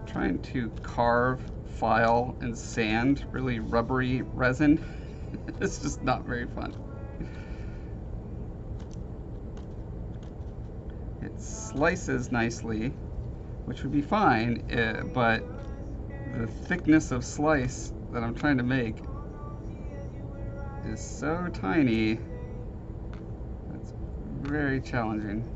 Trying to carve, file, and sand really rubbery resin. It's just not very fun. It slices nicely, which would be fine, but the thickness of slice that I'm trying to make is so tiny, it's very challenging.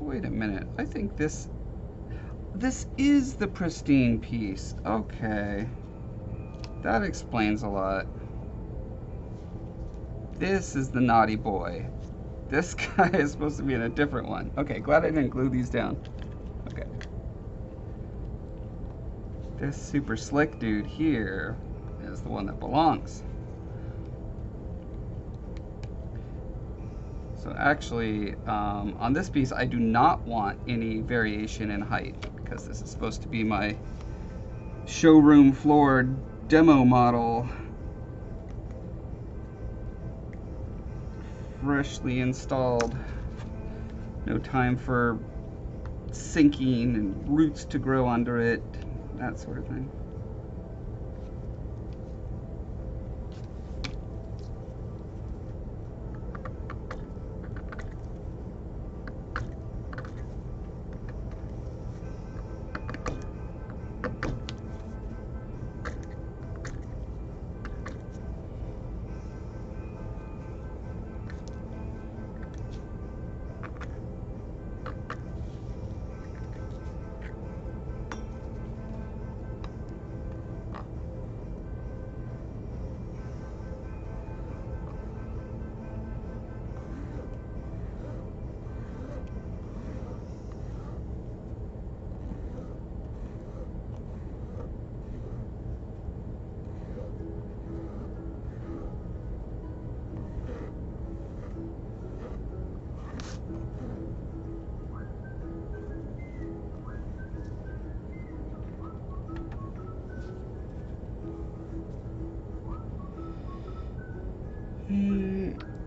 Wait a minute, I think this is the pristine piece. Okay, that explains a lot. This is the naughty boy. This guy is supposed to be in a different one. Okay, glad I didn't glue these down. Okay. This super slick dude here is the one that belongs. So actually, on this piece, I do not want any variation in height because this is supposed to be my showroom floor demo model. Freshly installed. No time for sinking and roots to grow under it, that sort of thing.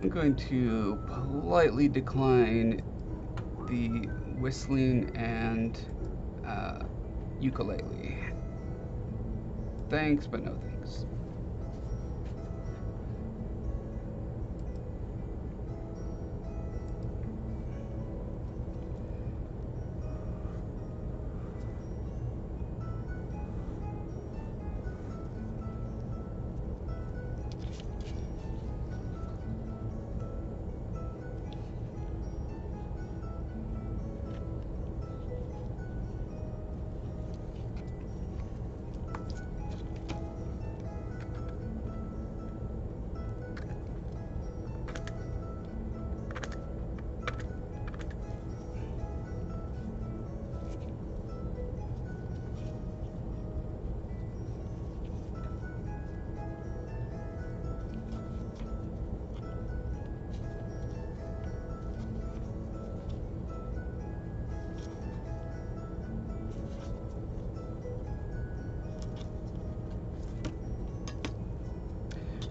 I'm going to politely decline the whistling and ukulele. Thanks, but no thanks.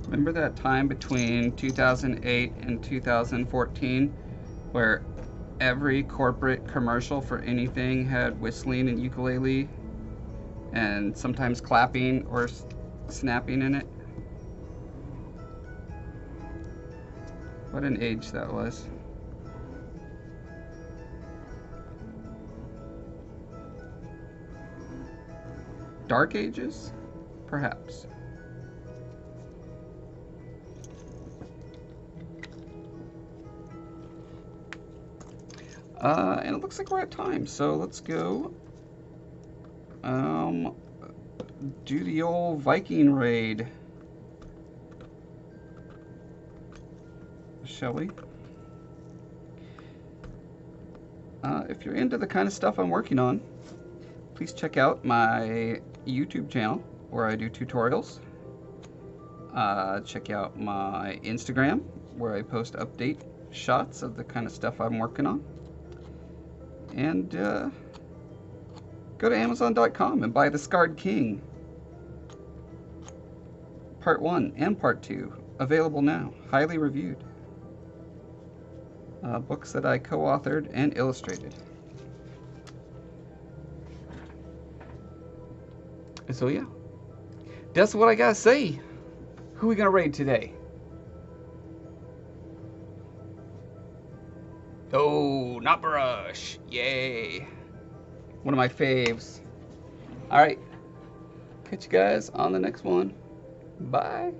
Remember that time between 2008 and 2014 where every corporate commercial for anything had whistling and ukulele and sometimes clapping or snapping in it? What an age that was. Dark ages? Perhaps. And it looks like we're at time, so let's go do the old Viking raid, shall we? If you're into the kind of stuff I'm working on, please check out my YouTube channel where I do tutorials. Check out my Instagram where I post update shots of the kind of stuff I'm working on. And go to Amazon.com and buy The Scarred King, Part 1 and Part 2, available now, highly reviewed. Books that I co-authored and illustrated. So yeah, that's what I gotta say. Who we gonna raid today? Oh, not Brush. Yay. One of my faves. Alright. Catch you guys on the next one. Bye.